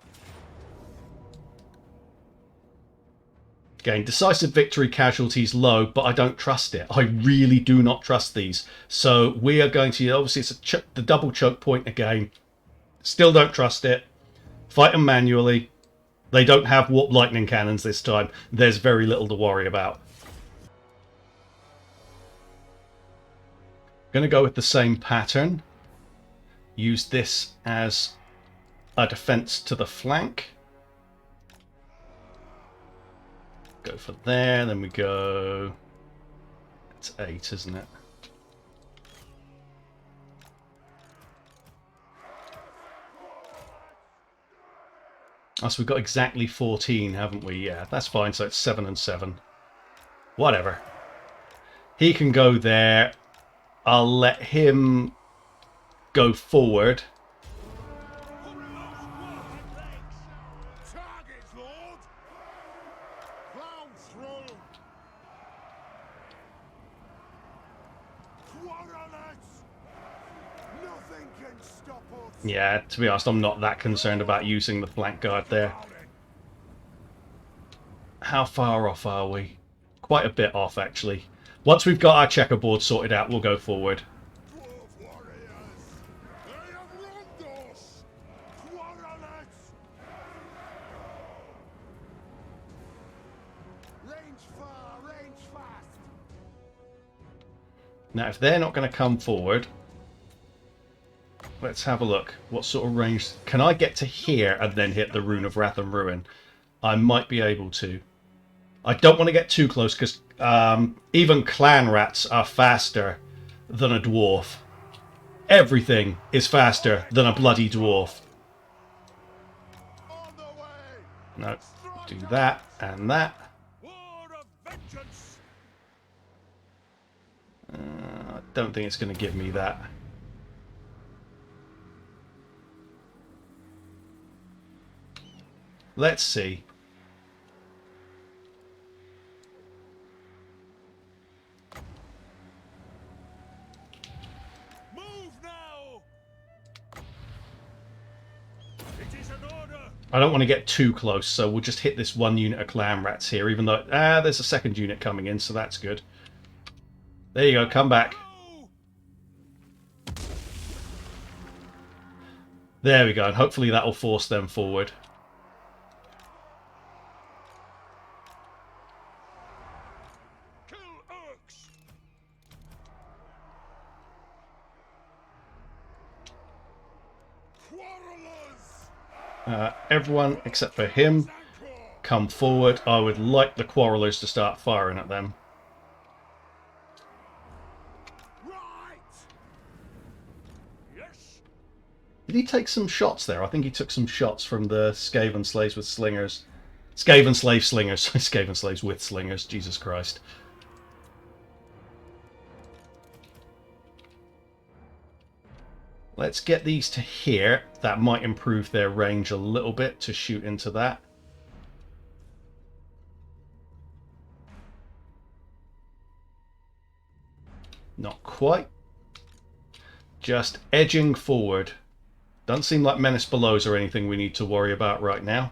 Again, decisive victory, casualties low, but I don't trust it. I really do not trust these. So we are going to, obviously it's the double choke point again. Still don't trust it. Fight them manually. They don't have warp lightning cannons this time. There's very little to worry about. Going to go with the same pattern. Use this as a defense to the flank. Go for there, then we go... It's 8, isn't it? Oh, so we've got exactly 14, haven't we? Yeah, that's fine. So it's 7 and 7. Whatever. He can go there. I'll let him go forward. Targets, Lord. Plow through. Quarrelers. Nothing can stop us. Yeah, to be honest, I'm not that concerned about using the flank guard there. How far off are we? Quite a bit off, actually. Once we've got our checkerboard sorted out, we'll go forward. Dwarf warriors. They have wronged us. Quarrelers. Range far, range fast. Now, if they're not going to come forward, let's have a look. What sort of range... Can I get to here and then hit the Rune of Wrath and Ruin? I might be able to. I don't want to get too close because even clan rats are faster than a dwarf. Everything is faster than a bloody dwarf. On the way. No, do that and that. War of vengeance. I don't think it's going to give me that. Let's see. Move now. It is an order. I don't want to get too close, so we'll just hit this one unit of clan rats here, even though... there's a second unit coming in, so that's good. There you go, come back. Go. There we go, and hopefully that will force them forward. Kill orcs. Quarrelers. Everyone except for him come forward. I would like the quarrelers to start firing at them. Right. Yes. Did he take some shots there? I think he took some shots from the Skaven slaves with slingers. Skaven slave slingers. Skaven slaves with slingers. Jesus Christ. Let's get these to here. That might improve their range a little bit to shoot into that. Not quite. Just edging forward. Doesn't seem like Menace Belows or anything we need to worry about right now.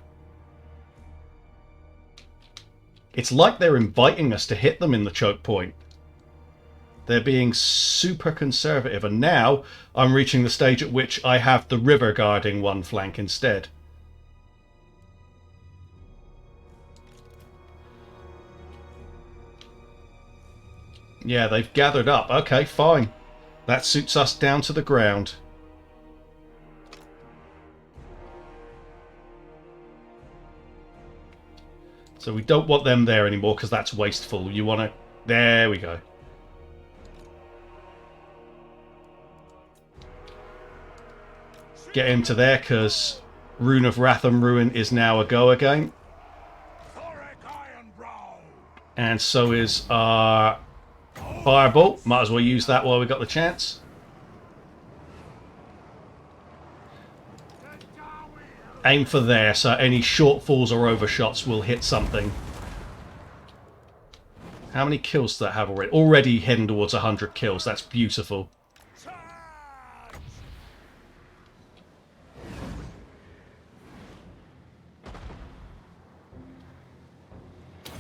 It's like they're inviting us to hit them in the choke point. They're being super conservative, and now I'm reaching the stage at which I have the river guarding one flank instead. Yeah, they've gathered up. Okay, fine. That suits us down to the ground. So we don't want them there anymore because that's wasteful. You want to... There we go. Get him to there because Rune of Wrath and Ruin is now a go again. Thorek Ironbrow. And so is our Firebolt. Might as well use that while we got the chance. Aim for there, so any shortfalls or overshots will hit something. How many kills does that have already? Already heading towards 100 kills. That's beautiful. Charge!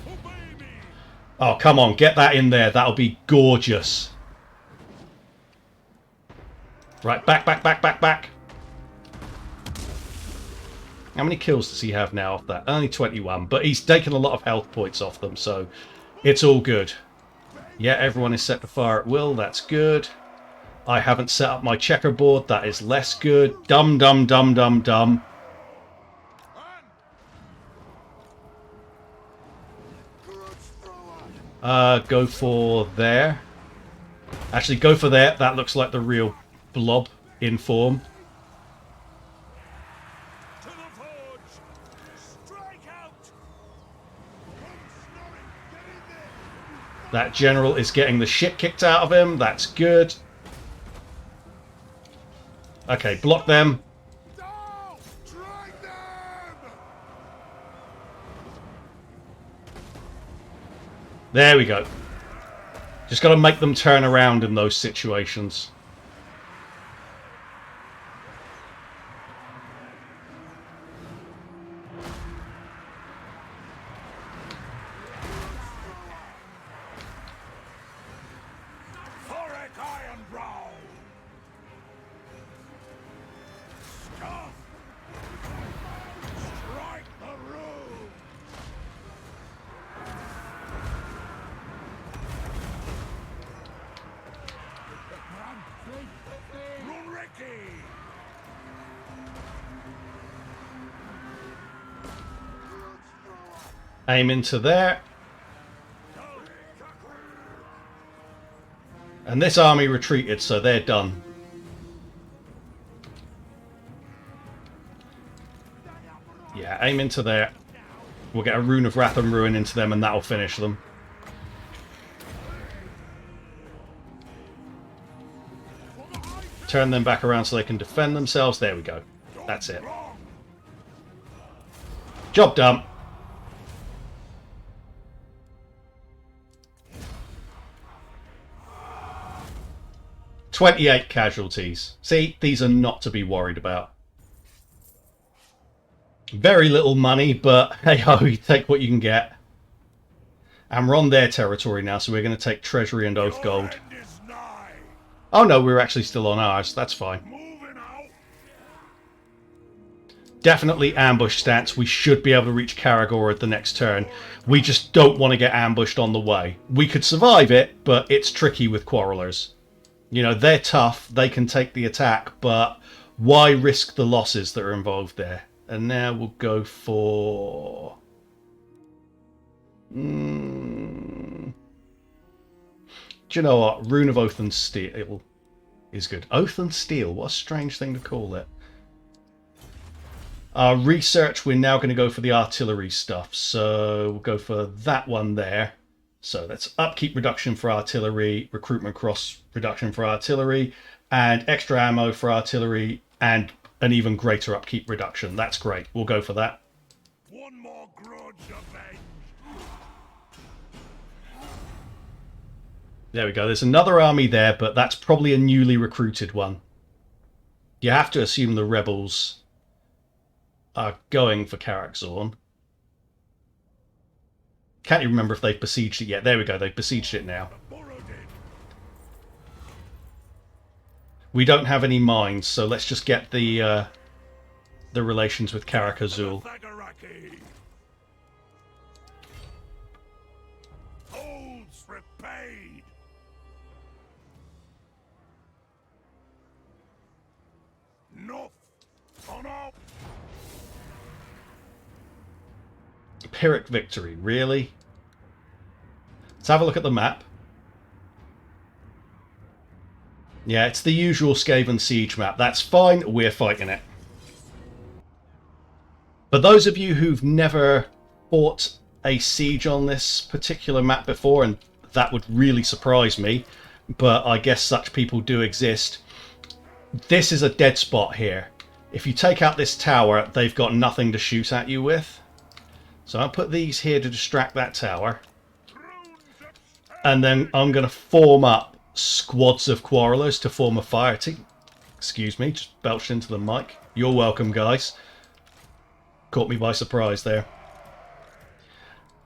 Obey me. Oh, come on. Get that in there. That'll be gorgeous. Right, back, back, back, back, back. How many kills does he have now off that? Only 21, but he's taken a lot of health points off them, so it's all good. Yeah, everyone is set to fire at will. That's good. I haven't set up my checkerboard. That is less good. Dum, dum, dum, dum, dum. Go for there. Actually, go for there. That looks like the real blob in form. To the forge. Strike out. That general is getting the shit kicked out of him. That's good. Okay, block them. No! Drag them! There we go. Just got to make them turn around in those situations. Thorek Ironbrow. Scuff. Strike the room. Runriki. Aim into there. And this army retreated, so they're done. Yeah, aim into there. We'll get a Rune of Wrath and Ruin into them, and that'll finish them. Turn them back around so they can defend themselves. There we go. That's it. Job done. "28 casualties. See, these are not to be worried about. Very little money, but hey ho, you take what you can get. And we're on their territory now, so we're going to take Treasury and Oath Gold. End is nigh. Oh no, we're actually still on ours. That's fine. Moving out. Definitely ambush stance. We should be able to reach Karagor at the next turn. We just don't want to get ambushed on the way. We could survive it, but it's tricky with Quarrelers. You know, they're tough, they can take the attack, but why risk the losses that are involved there? And now we'll go for... Do you know what? Rune of Oath and Steel is good. Oath and Steel, what a strange thing to call it. Research, we're now going to go for the artillery stuff, so we'll go for that one there. So that's upkeep reduction for artillery, recruitment cross reduction for artillery, and extra ammo for artillery, and an even greater upkeep reduction. That's great. We'll go for that. One more grudge avenged. There we go. There's another army there, but that's probably a newly recruited one. You have to assume the rebels are going for Karakzorn. Can't even remember if they've besieged it yet. There we go. They've besieged it now. We don't have any mines, so let's just get the relations with Karakazul. Thagaraki. Holds repaid. Enough. On up. Pyrrhic victory, really? Let's have a look at the map. Yeah, it's the usual Skaven siege map. That's fine, we're fighting it. For those of you who've never fought a siege on this particular map before, and that would really surprise me, but I guess such people do exist, this is a dead spot here. If you take out this tower, they've got nothing to shoot at you with. So I'll put these here to distract that tower. And then I'm going to form up squads of quarrelers to form a fire team. Excuse me, just belched into the mic. You're welcome, guys. Caught me by surprise there.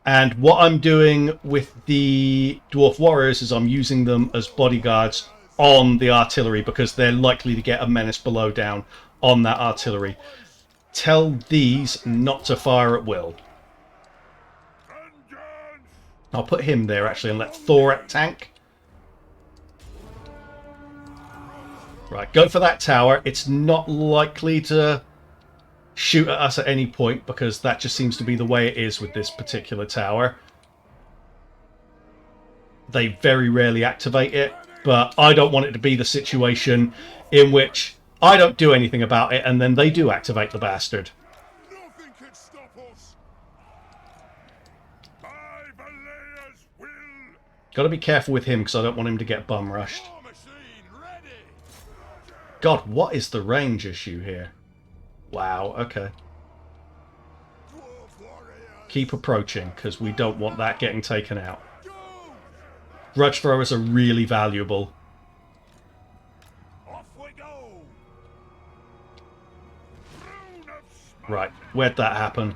And what I'm doing with the Dwarf Warriors is I'm using them as bodyguards on the artillery because they're likely to get a menace below down on that artillery. Tell these not to fire at will. I'll put him there actually and let Thorek tank. Right, go for that tower. It's not likely to shoot at us at any point because that just seems to be the way it is with this particular tower. They very rarely activate it, but I don't want it to be the situation in which I don't do anything about it and then they do activate the bastard. Nothing can stop us. Got to be careful with him because I don't want him to get bum rushed. War machine ready. God, what is the range issue here? Wow, okay. Dwarf warriors. Keep approaching because we don't want that getting taken out. Go. Grudge throwers are really valuable. Off we go. Rune of smoke. Right, where'd that happen?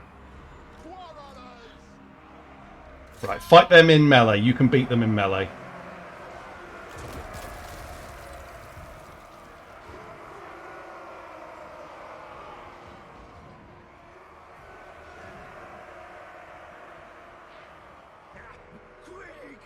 Warriors. Right, fight them in melee. You can beat them in melee. Quick.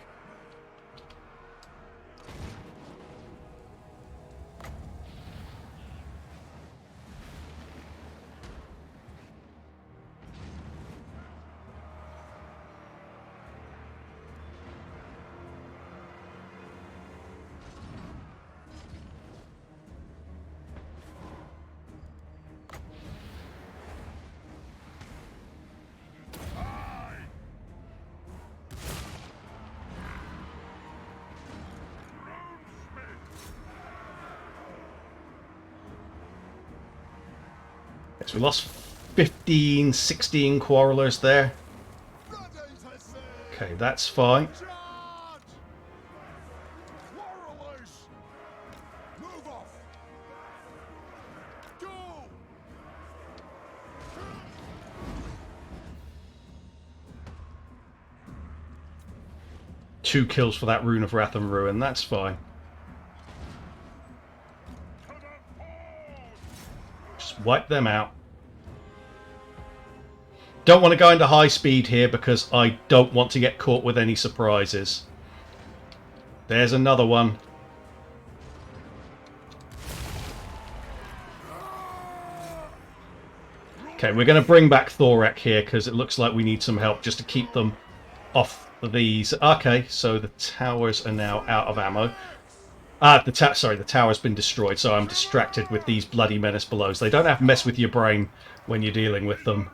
Yes, we lost 15, 16 quarrelers there. Ready to see. Okay, that's fine. Charge. Warriors. Move off. Go. 2 kills for that Rune of Wrath and Ruin. That's fine. Just wipe them out. Don't want to go into high speed here because I don't want to get caught with any surprises. There's another one. Okay, we're going to bring back Thorek here because it looks like we need some help just to keep them off these. Okay, so the towers are now out of ammo. The tower's been destroyed, so I'm distracted with these bloody menace belows. They don't have to mess with your brain when you're dealing with them.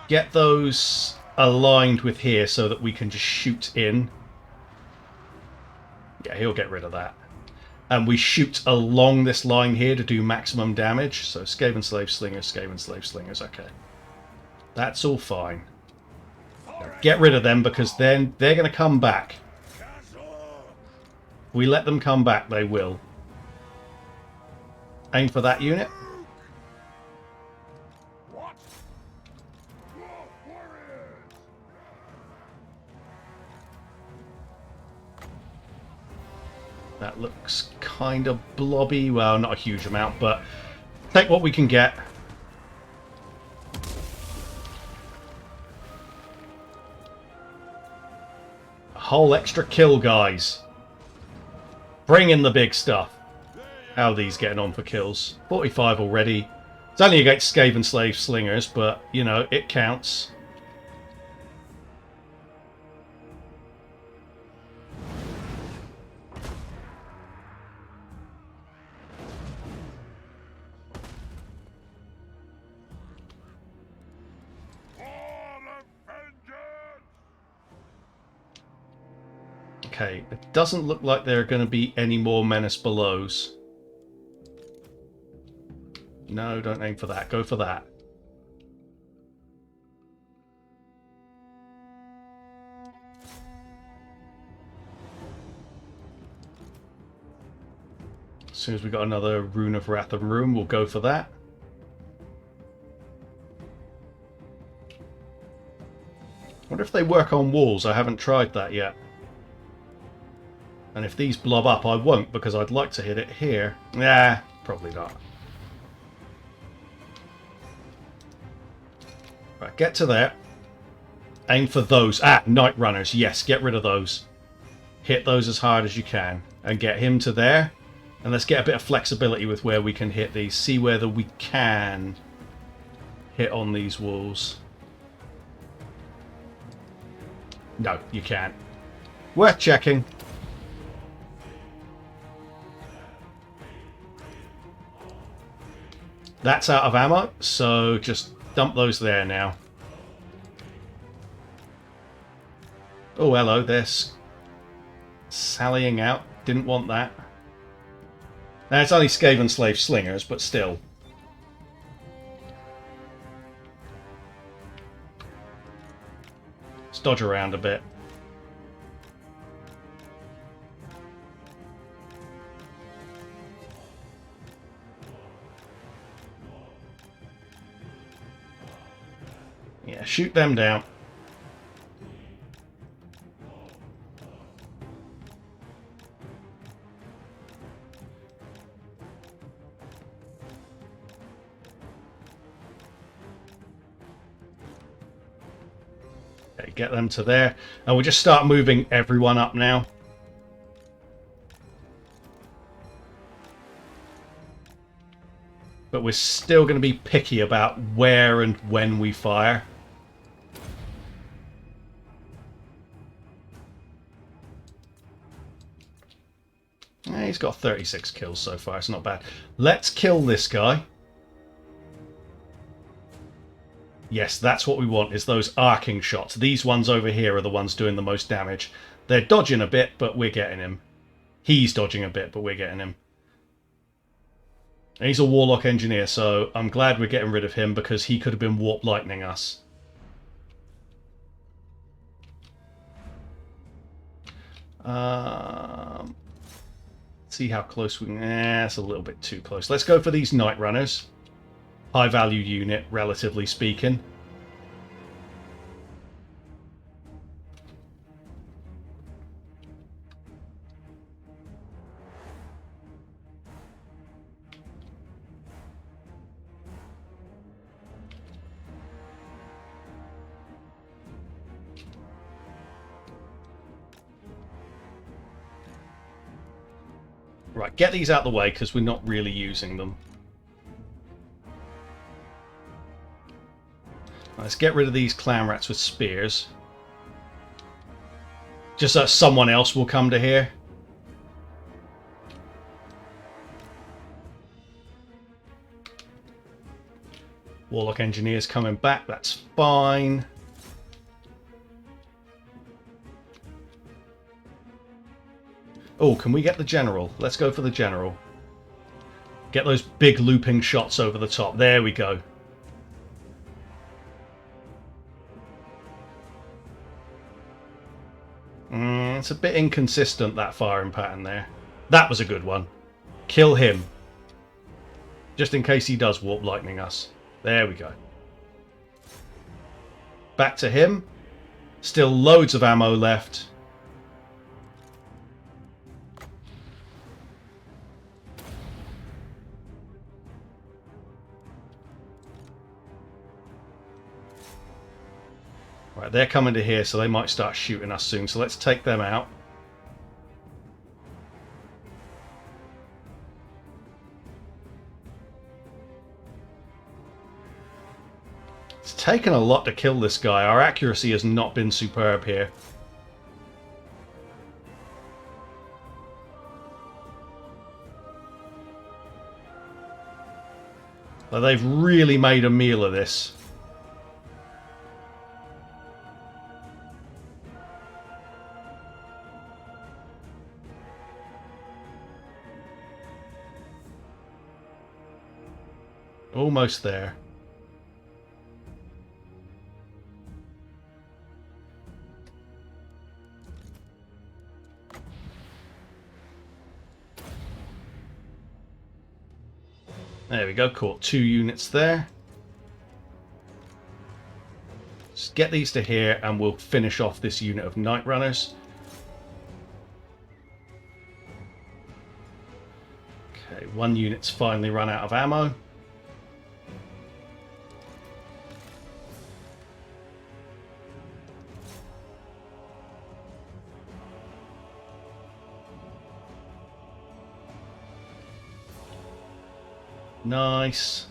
Get those aligned with here so that we can just shoot in. Yeah, he'll get rid of that. And we shoot along this line here to do maximum damage. So Skaven Slave Slingers, Skaven Slave Slingers, okay. That's all fine. Now, get rid of them because then they're going to come back. If we let them come back, they will. Aim for that unit. What? Dwarf warriors. That looks kind of blobby. Well, not a huge amount, but take what we can get. A whole extra kill, guys. Bring in the big stuff. How are these getting on for kills? 45 already. It's only against Skaven Slave Slingers, but, you know, it counts. Okay, it doesn't look like there are going to be any more Menace Belows. No, don't aim for that. Go for that. As soon as we got another Rune of Wrath and Ruin, we'll go for that. Wonder if they work on walls. I haven't tried that yet. And if these blob up, I won't, because I'd like to hit it here. Nah, probably not. Right, get to there. Aim for those. Ah, Night Runners. Yes, get rid of those. Hit those as hard as you can. And get him to there. And let's get a bit of flexibility with where we can hit these. See whether we can hit on these walls. No, you can't. Worth checking. That's out of ammo, so just dump those there now. Oh, hello, they're sallying out. Didn't want that. Now, it's only Skaven Slave Slingers, but still. Let's dodge around a bit. Yeah, shoot them down. Okay, get them to there. And we'll just start moving everyone up now. But we're still going to be picky about where and when we fire. He's got 36 kills so far, it's not bad. Let's kill this guy. Yes, that's what we want, is those arcing shots. These ones over here are the ones doing the most damage. They're dodging a bit, but we're getting him. He's dodging a bit, but we're getting him. And he's a Warlock Engineer, so I'm glad we're getting rid of him because he could have been Warp Lightning us. See how close we can... that's a little bit too close. Let's go for these Night Runners. High value unit, relatively speaking. Right, get these out of the way because we're not really using them. Let's get rid of these clown rats with spears. Just so someone else will come to here. Warlock Engineers coming back, that's fine. Oh, can we get the general? Let's go for the general. Get those big looping shots over the top. There we go. It's a bit inconsistent, that firing pattern there. That was a good one. Kill him. Just in case he does Warp Lightning us. There we go. Back to him. Still loads of ammo left. Right, they're coming to here, so they might start shooting us soon. So let's take them out. It's taken a lot to kill this guy. Our accuracy has not been superb here. But they've really made a meal of this. Almost there. There we go, caught 2 units there. Just get these to here and we'll finish off this unit of Night Runners. Okay, 1 unit's finally run out of ammo. Nice.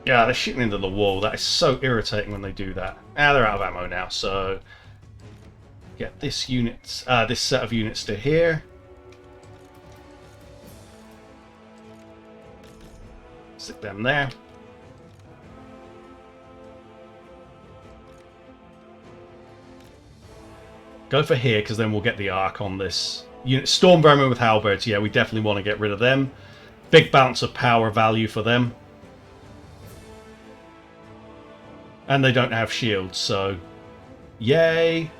Yeah, they're shooting into the wall. That is so irritating when they do that. Ah, they're out of ammo now, so get this unit, this set of units to here. Stick them there. Go for here, because then we'll get the arc on this unit. Storm Vermin with halberds. Yeah, we definitely want to get rid of them. Big bounce of power value for them. And they don't have shields, so yay!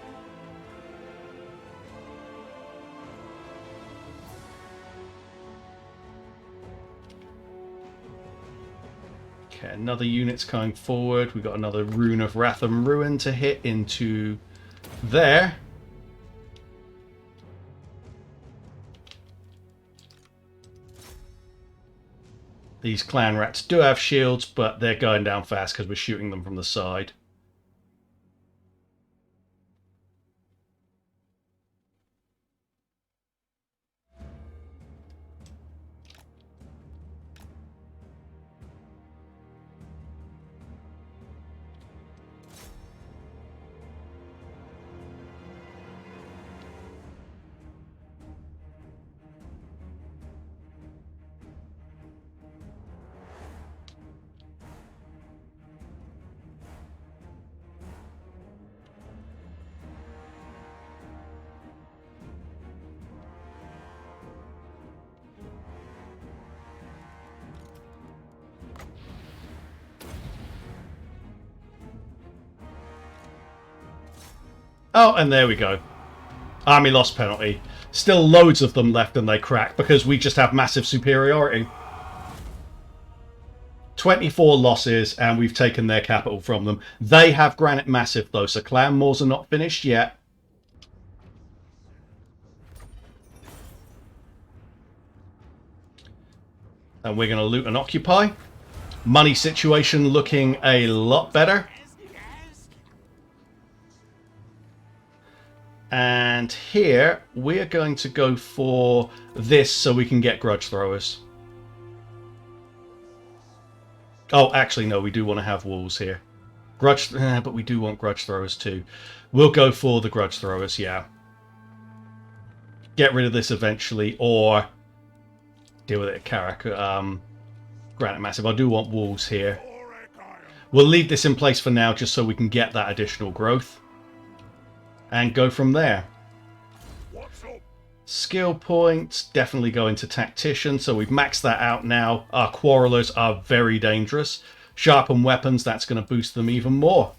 Okay, another unit's coming forward. We've got another Rune of Wrath and Ruin to hit into there. These clan rats do have shields, but they're going down fast because we're shooting them from the side. Oh, and there we go. Army loss penalty. Still loads of them left and they crack because we just have massive superiority. 24 losses and we've taken their capital from them. They have Granite Massive though, so clan wars are not finished yet. And we're going to loot and occupy. Money situation looking a lot better. And here, we're going to go for this so we can get Grudge Throwers. Oh, actually, no, we do want to have Wolves here. But we do want Grudge Throwers too. We'll go for the Grudge Throwers, yeah. Get rid of this eventually, or deal with it at Carrack. Granite Massive. I do want Wolves here. We'll leave this in place for now just so we can get that additional growth. And go from there. Skill points, definitely go into Tactician, so we've maxed that out now. Our Quarrelers are very dangerous. Sharpen weapons, that's going to boost them even more.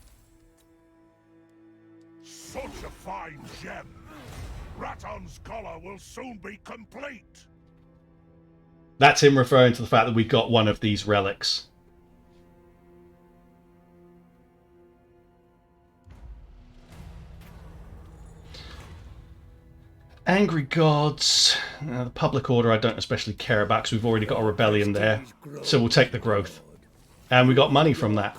Such a fine gem. Raton's collar will soon be complete. That's him referring to the fact that we got one of these relics. Angry Gods. The Public Order I don't especially care about because we've already got a rebellion there. So we'll take the growth. And we got money from that.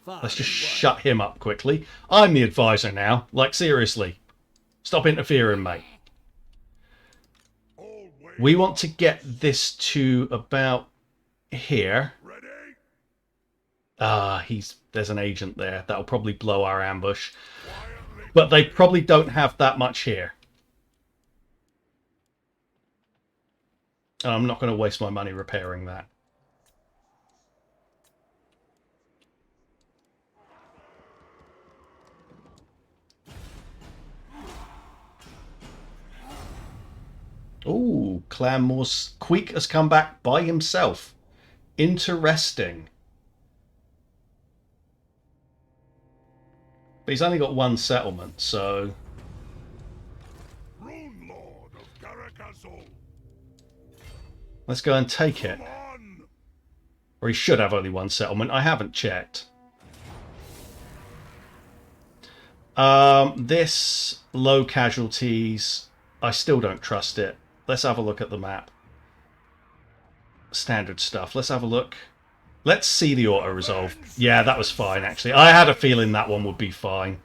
Let's just shut him up quickly. I'm the advisor now. Like, seriously. Stop interfering, mate. All We want to get this to about here. Ready? There's an agent there. That'll probably blow our ambush. But they probably don't have that much here. And I'm not going to waste my money repairing that. Ooh, Clanmore's Queek has come back by himself. Interesting. But he's only got one settlement, so... Rune Lord of Garagazol. Let's go and take it. Come on! Or he should have only one settlement. I haven't checked. This low casualties, I still don't trust it. Let's have a look at the map. Standard stuff. Let's have a look. Let's see the auto-resolve. Yeah, that was fine, actually. I had a feeling that one would be fine.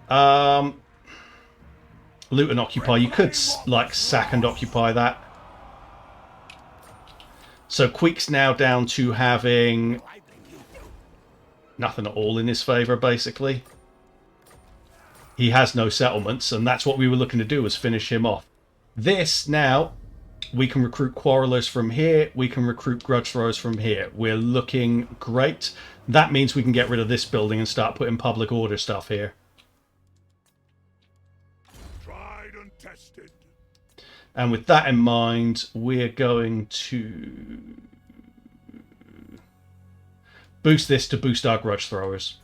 Loot and occupy. You could, like, sack and occupy that. So Queek's now down to having nothing at all in his favour, basically. He has no settlements, and that's what we were looking to do, was finish him off. This, now, we can recruit quarrelers from here. We can recruit grudge throwers from here. We're looking great. That means we can get rid of this building and start putting public order stuff here. Tried and tested. And with that in mind, we're going to boost this to boost our grudge throwers.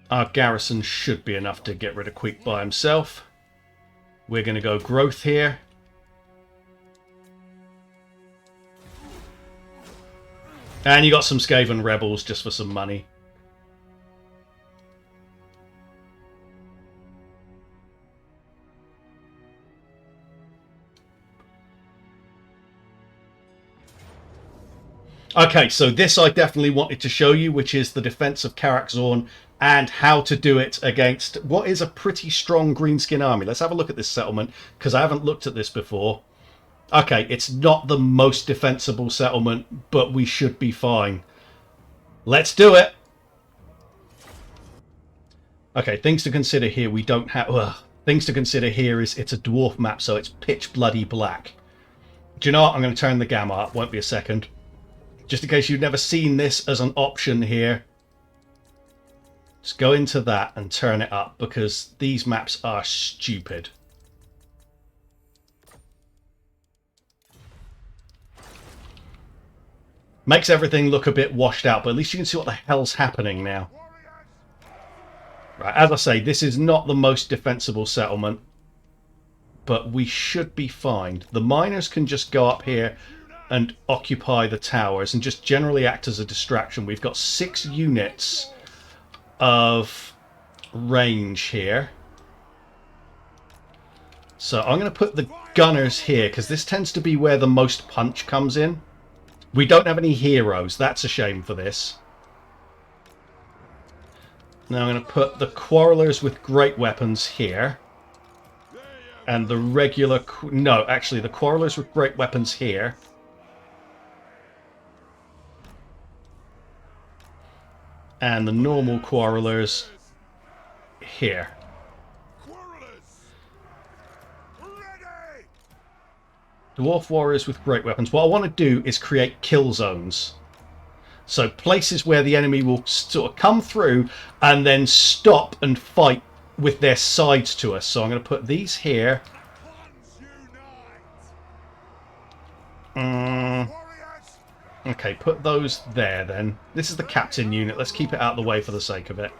Our garrison should be enough to get rid of Queek by himself. We're going to go growth here. And you got some Skaven rebels just for some money. Okay, so this I definitely wanted to show you, which is the defense of Karak-Zorn and how to do it against what is a pretty strong greenskin army. Let's have a look at this settlement, because I haven't looked at this before. Okay, it's not the most defensible settlement, but we should be fine. Let's do it! Okay, things to consider here. We don't have... things to consider here is it's a dwarf map, so it's pitch bloody black. Do you know what? I'm going to turn the gamma up. Won't be a second. Just in case you've never seen this as an option here. Just go into that and turn it up, because these maps are stupid. Makes everything look a bit washed out, but at least you can see what the hell's happening now. Right, as I say, this is not the most defensible settlement, but we should be fine. The miners can just go up here and occupy the towers and just generally act as a distraction. We've got 6 units of range here. So I'm going to put the gunners here, because this tends to be where the most punch comes in. We don't have any heroes. That's a shame for this. Now I'm going to put the quarrelers with great weapons here. And the regular... No, actually, the quarrelers with great weapons here. And the normal quarrelers here. Dwarf warriors with great weapons. What I want to do is create kill zones. So places where the enemy will sort of come through and then stop and fight with their sides to us. So I'm going to put these here. Okay, put those there then. This is the captain unit. Let's keep it out of the way for the sake of it.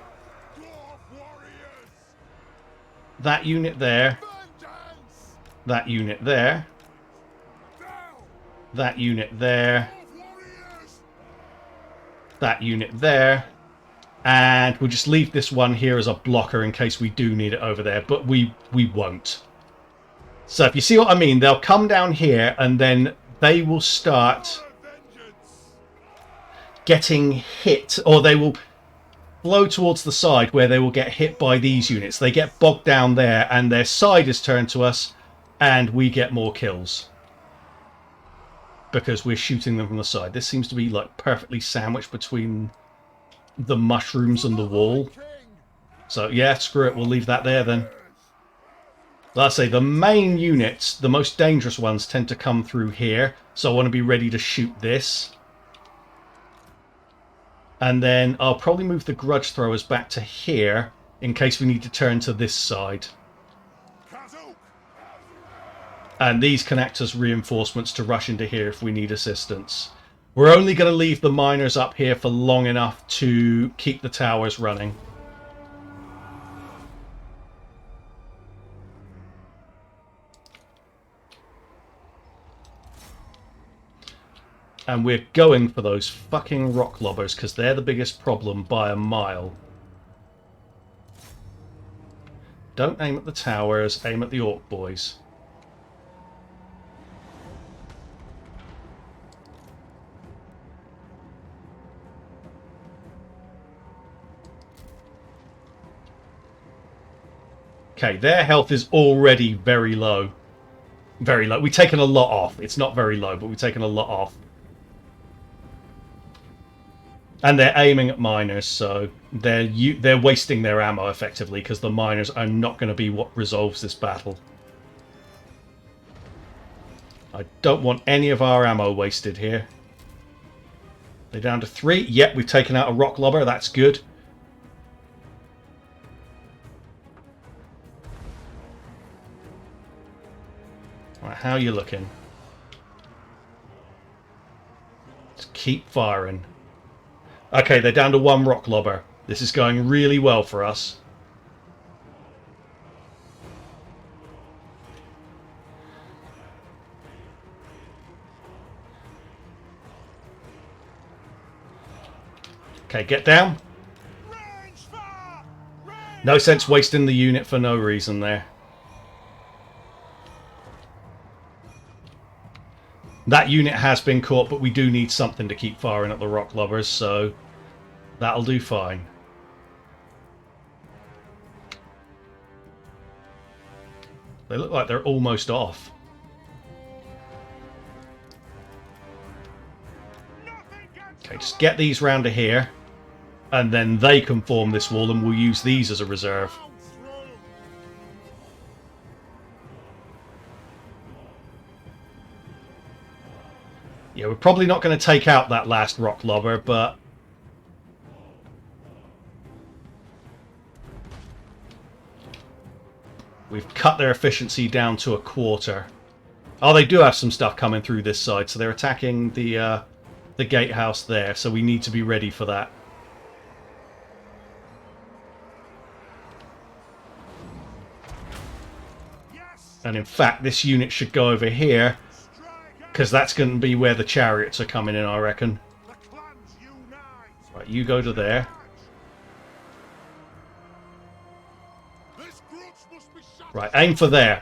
That unit there. That unit there. That unit there. That unit there. And we'll just leave this one here as a blocker in case we do need it over there. But we won't. So if you see what I mean, they'll come down here and then they will start getting hit, or they will flow towards the side where they will get hit by these units. They get bogged down there and their side is turned to us and we get more kills because we're shooting them from the side. This seems to be like perfectly sandwiched between the mushrooms and the wall. So yeah, screw it, we'll leave that there then. Like I say, the main units, the most dangerous ones, tend to come through here. So I want to be ready to shoot this. And then I'll probably move the grudge throwers back to here in case we need to turn to this side. And these can act as reinforcements to rush into here if we need assistance. We're only going to leave the miners up here for long enough to keep the towers running. And we're going for those fucking rock lobbers because they're the biggest problem by a mile. Don't aim at the towers, aim at the orc boys. Okay, their health is already very low. Very low. We've taken a lot off. It's not very low, but we've taken a lot off. And they're aiming at miners, so they're wasting their ammo effectively because the miners are not going to be what resolves this battle. I don't want any of our ammo wasted here. They're down to 3. Yep, we've taken out a rock lobber. That's good. Right, how are you looking? Just keep firing. Okay, they're down to 1 rock lobber. This is going really well for us. Okay, get down. No sense wasting the unit for no reason there. That unit has been caught, but we do need something to keep firing at the rock lobbers, so that'll do fine. They look like they're almost off. Okay, just get these round to here, and then they can form this wall, and we'll use these as a reserve. Yeah, we're probably not going to take out that last rock lobber, but we've cut their efficiency down to 1/4. Oh, they do have some stuff coming through this side, so they're attacking the gatehouse there, so we need to be ready for that. And in fact, this unit should go over here, because that's going to be where the chariots are coming in, I reckon. Right, you go to there. Right, aim for there.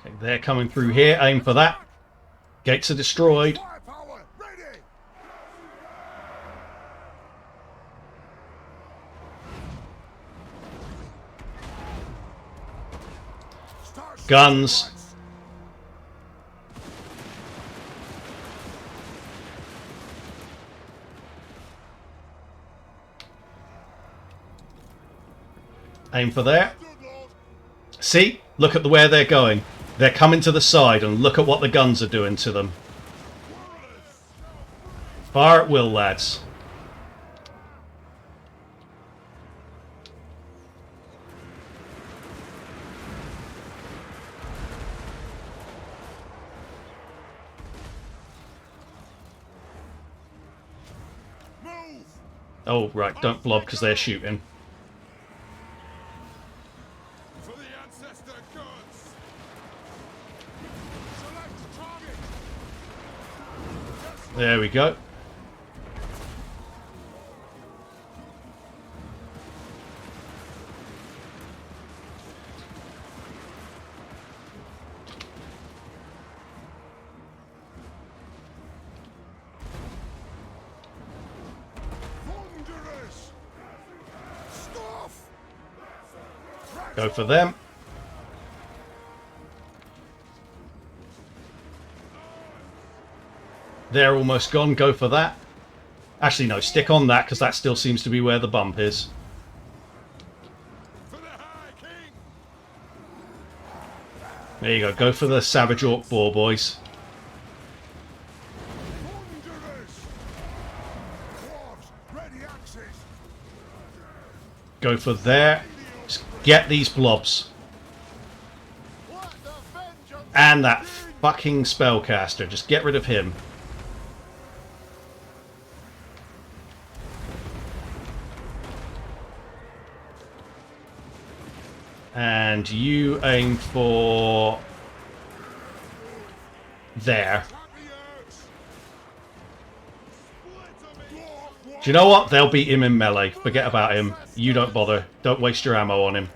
Okay, they're coming through here. Aim for that. Gates are destroyed. Guns. Aim for there. See? Look at where they're going. They're coming to the side, and look at what the guns are doing to them. Fire at will, lads. Oh, right, don't blob because they're shooting. For the ancestor gods. Select target. There we go. Wanderers. Stuff. Go for them. They're almost gone. Go for that. Actually, no. Stick on that because that still seems to be where the bump is. For the High King. There you go. Go for the Savage Orc Boar, boys. Wanderers. Dwarves, ready axes. Go for there. Just get these blobs. Let the vengeance And that fucking spellcaster. Just get rid of him. And you aim for there. Do you know what? They'll beat him in melee. Forget about him. You don't bother. Don't waste your ammo on him.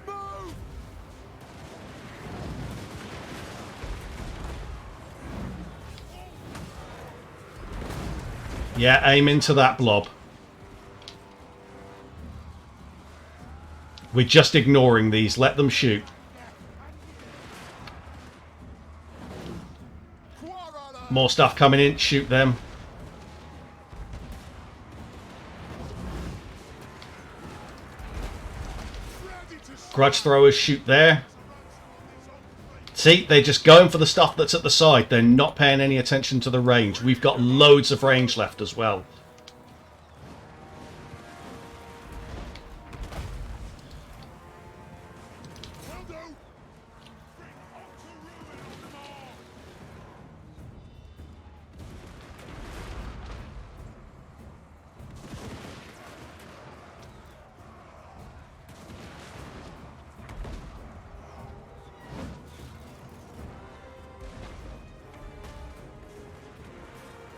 Yeah, aim into that blob. We're just ignoring these. Let them shoot. More stuff coming in. Shoot them. Grudge throwers, shoot there. See, they're just going for the stuff that's at the side. They're not paying any attention to the range. We've got loads of range left as well.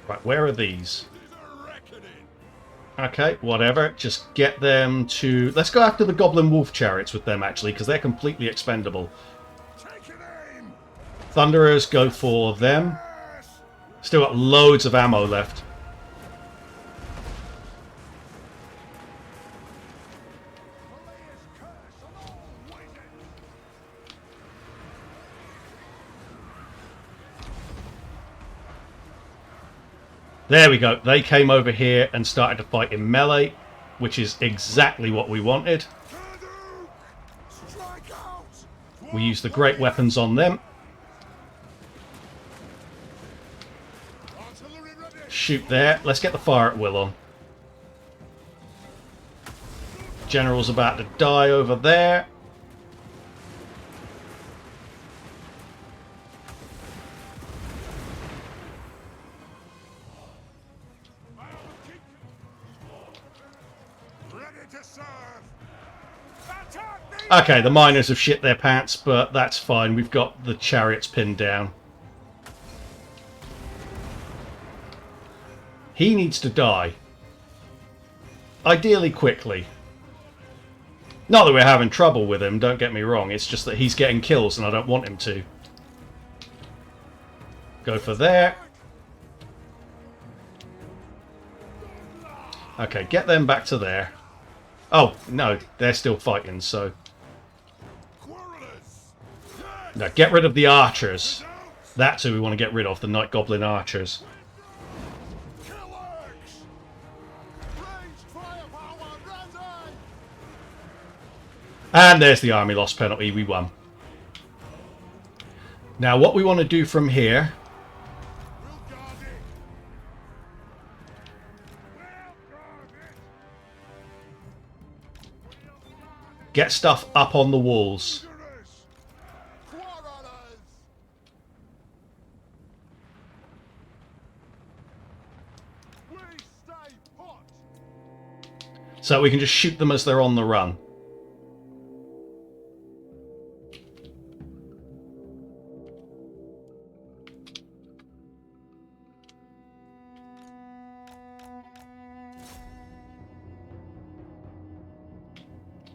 Right, where are these? Okay, whatever. Just get them to... Let's go after the Goblin Wolf Chariots with them, actually, because they're completely expendable. Thunderers, go for them. Still got loads of ammo left. There we go. They came over here and started to fight in melee, which is exactly what we wanted. We use the great weapons on them. Shoot there. Let's get the fire at will on. General's about to die over there. Okay, the miners have shit their pants, but that's fine. We've got the chariots pinned down. He needs to die. Ideally quickly. Not that we're having trouble with him, don't get me wrong. It's just that he's getting kills and I don't want him to. Go for there. Okay, get them back to there. Oh, no, they're still fighting, so... No, get rid of the archers. That's who we want to get rid of, the Night Goblin archers. And there's the army loss penalty, we won. Now what we want to do from here... Get stuff up on the walls. So we can just shoot them as they're on the run.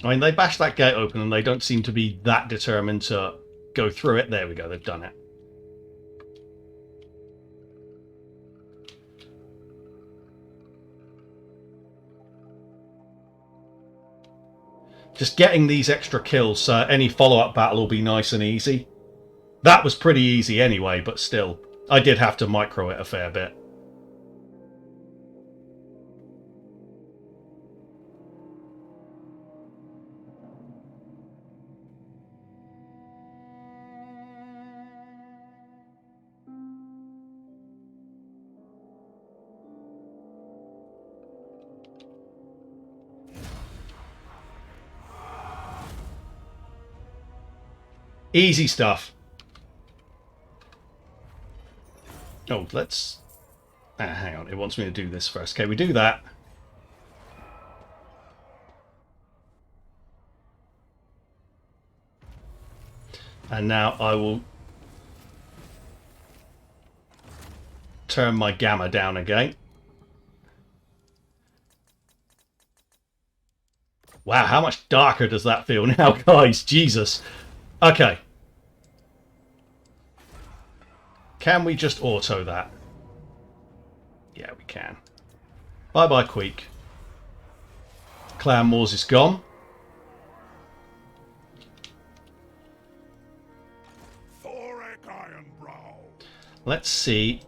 I mean, they bashed that gate open and they don't seem to be that determined to go through it. There we go, they've done it. Just getting these extra kills so any follow-up battle will be nice and easy. That was pretty easy anyway, but still, I did have to micro it a fair bit. Easy stuff. Oh, let's... hang on, it wants me to do this first. Okay, we do that. And now I will turn my gamma down again. Wow, how much darker does that feel now, guys? Jesus. Okay. Can we just auto that? Yeah, we can. Bye-bye, Queek. Clan Wars is gone. Thorek Ironbrow. Let's see,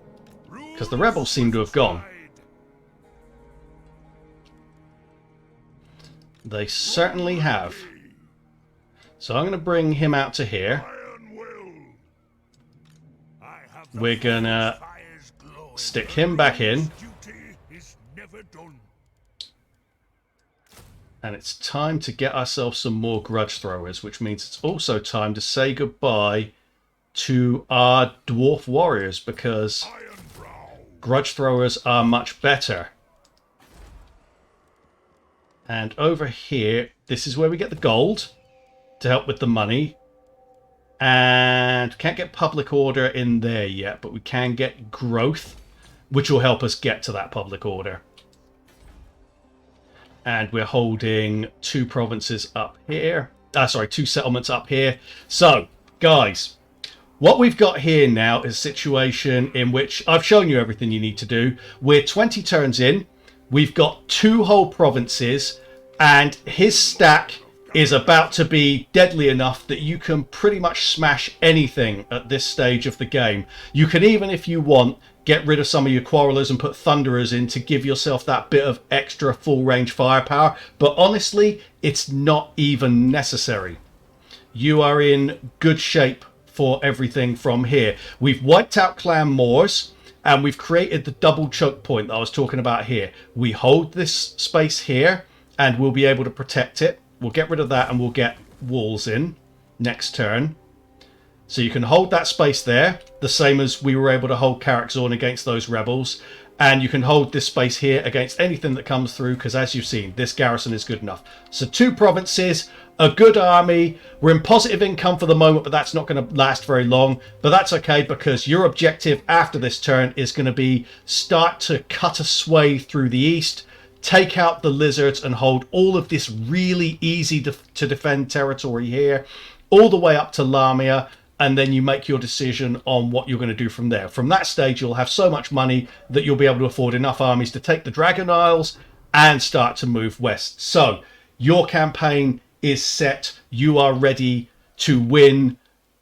because the rebels seem to have gone. They certainly have. So I'm going to bring him out to here. We're going to stick him back in. And it's time to get ourselves some more grudge throwers, which means it's also time to say goodbye to our dwarf warriors, because grudge throwers are much better. And over here, this is where we get the gold to help with the money. And can't get public order in there yet, but we can get growth, which will help us get to that public order. And we're holding 2 provinces up here. Sorry, 2 settlements up here. So, guys, what we've got here now is a situation in which I've shown you everything you need to do. We're 20 turns in. We've got 2 whole provinces, and his stack is about to be deadly enough that you can pretty much smash anything at this stage of the game. You can even, if you want, get rid of some of your quarrelers and put thunderers in to give yourself that bit of extra full range firepower. But honestly, it's not even necessary. You are in good shape for everything from here. We've wiped out Clan Moors, and we've created the double choke point that I was talking about here. We hold this space here, and we'll be able to protect it. We'll get rid of that and we'll get walls in next turn. So you can hold that space there, the same as we were able to hold Karakzorn against those rebels. And you can hold this space here against anything that comes through, because as you've seen, this garrison is good enough. So 2 provinces, a good army. We're in positive income for the moment, but that's not going to last very long. But that's okay, because your objective after this turn is going to be start to cut a sway through the east, take out the lizards and hold all of this really easy to defend territory here, all the way up to Lamia, and then you make your decision on what you're going to do from there. From that stage, you'll have so much money that you'll be able to afford enough armies to take the Dragon Isles and start to move west. So, your campaign is set. You are ready to win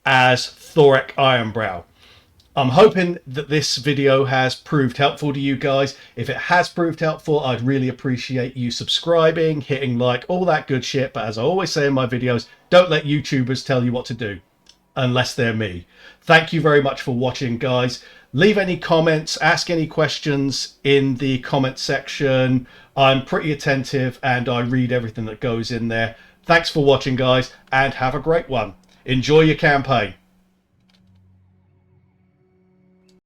as Thorek Ironbrow. I'm hoping that this video has proved helpful to you guys. If it has proved helpful, I'd really appreciate you subscribing, hitting like, all that good shit. But as I always say in my videos, don't let YouTubers tell you what to do, unless they're me. Thank you very much for watching, guys. Leave any comments, ask any questions in the comment section. I'm pretty attentive and I read everything that goes in there. Thanks for watching, guys, and have a great one. Enjoy your campaign.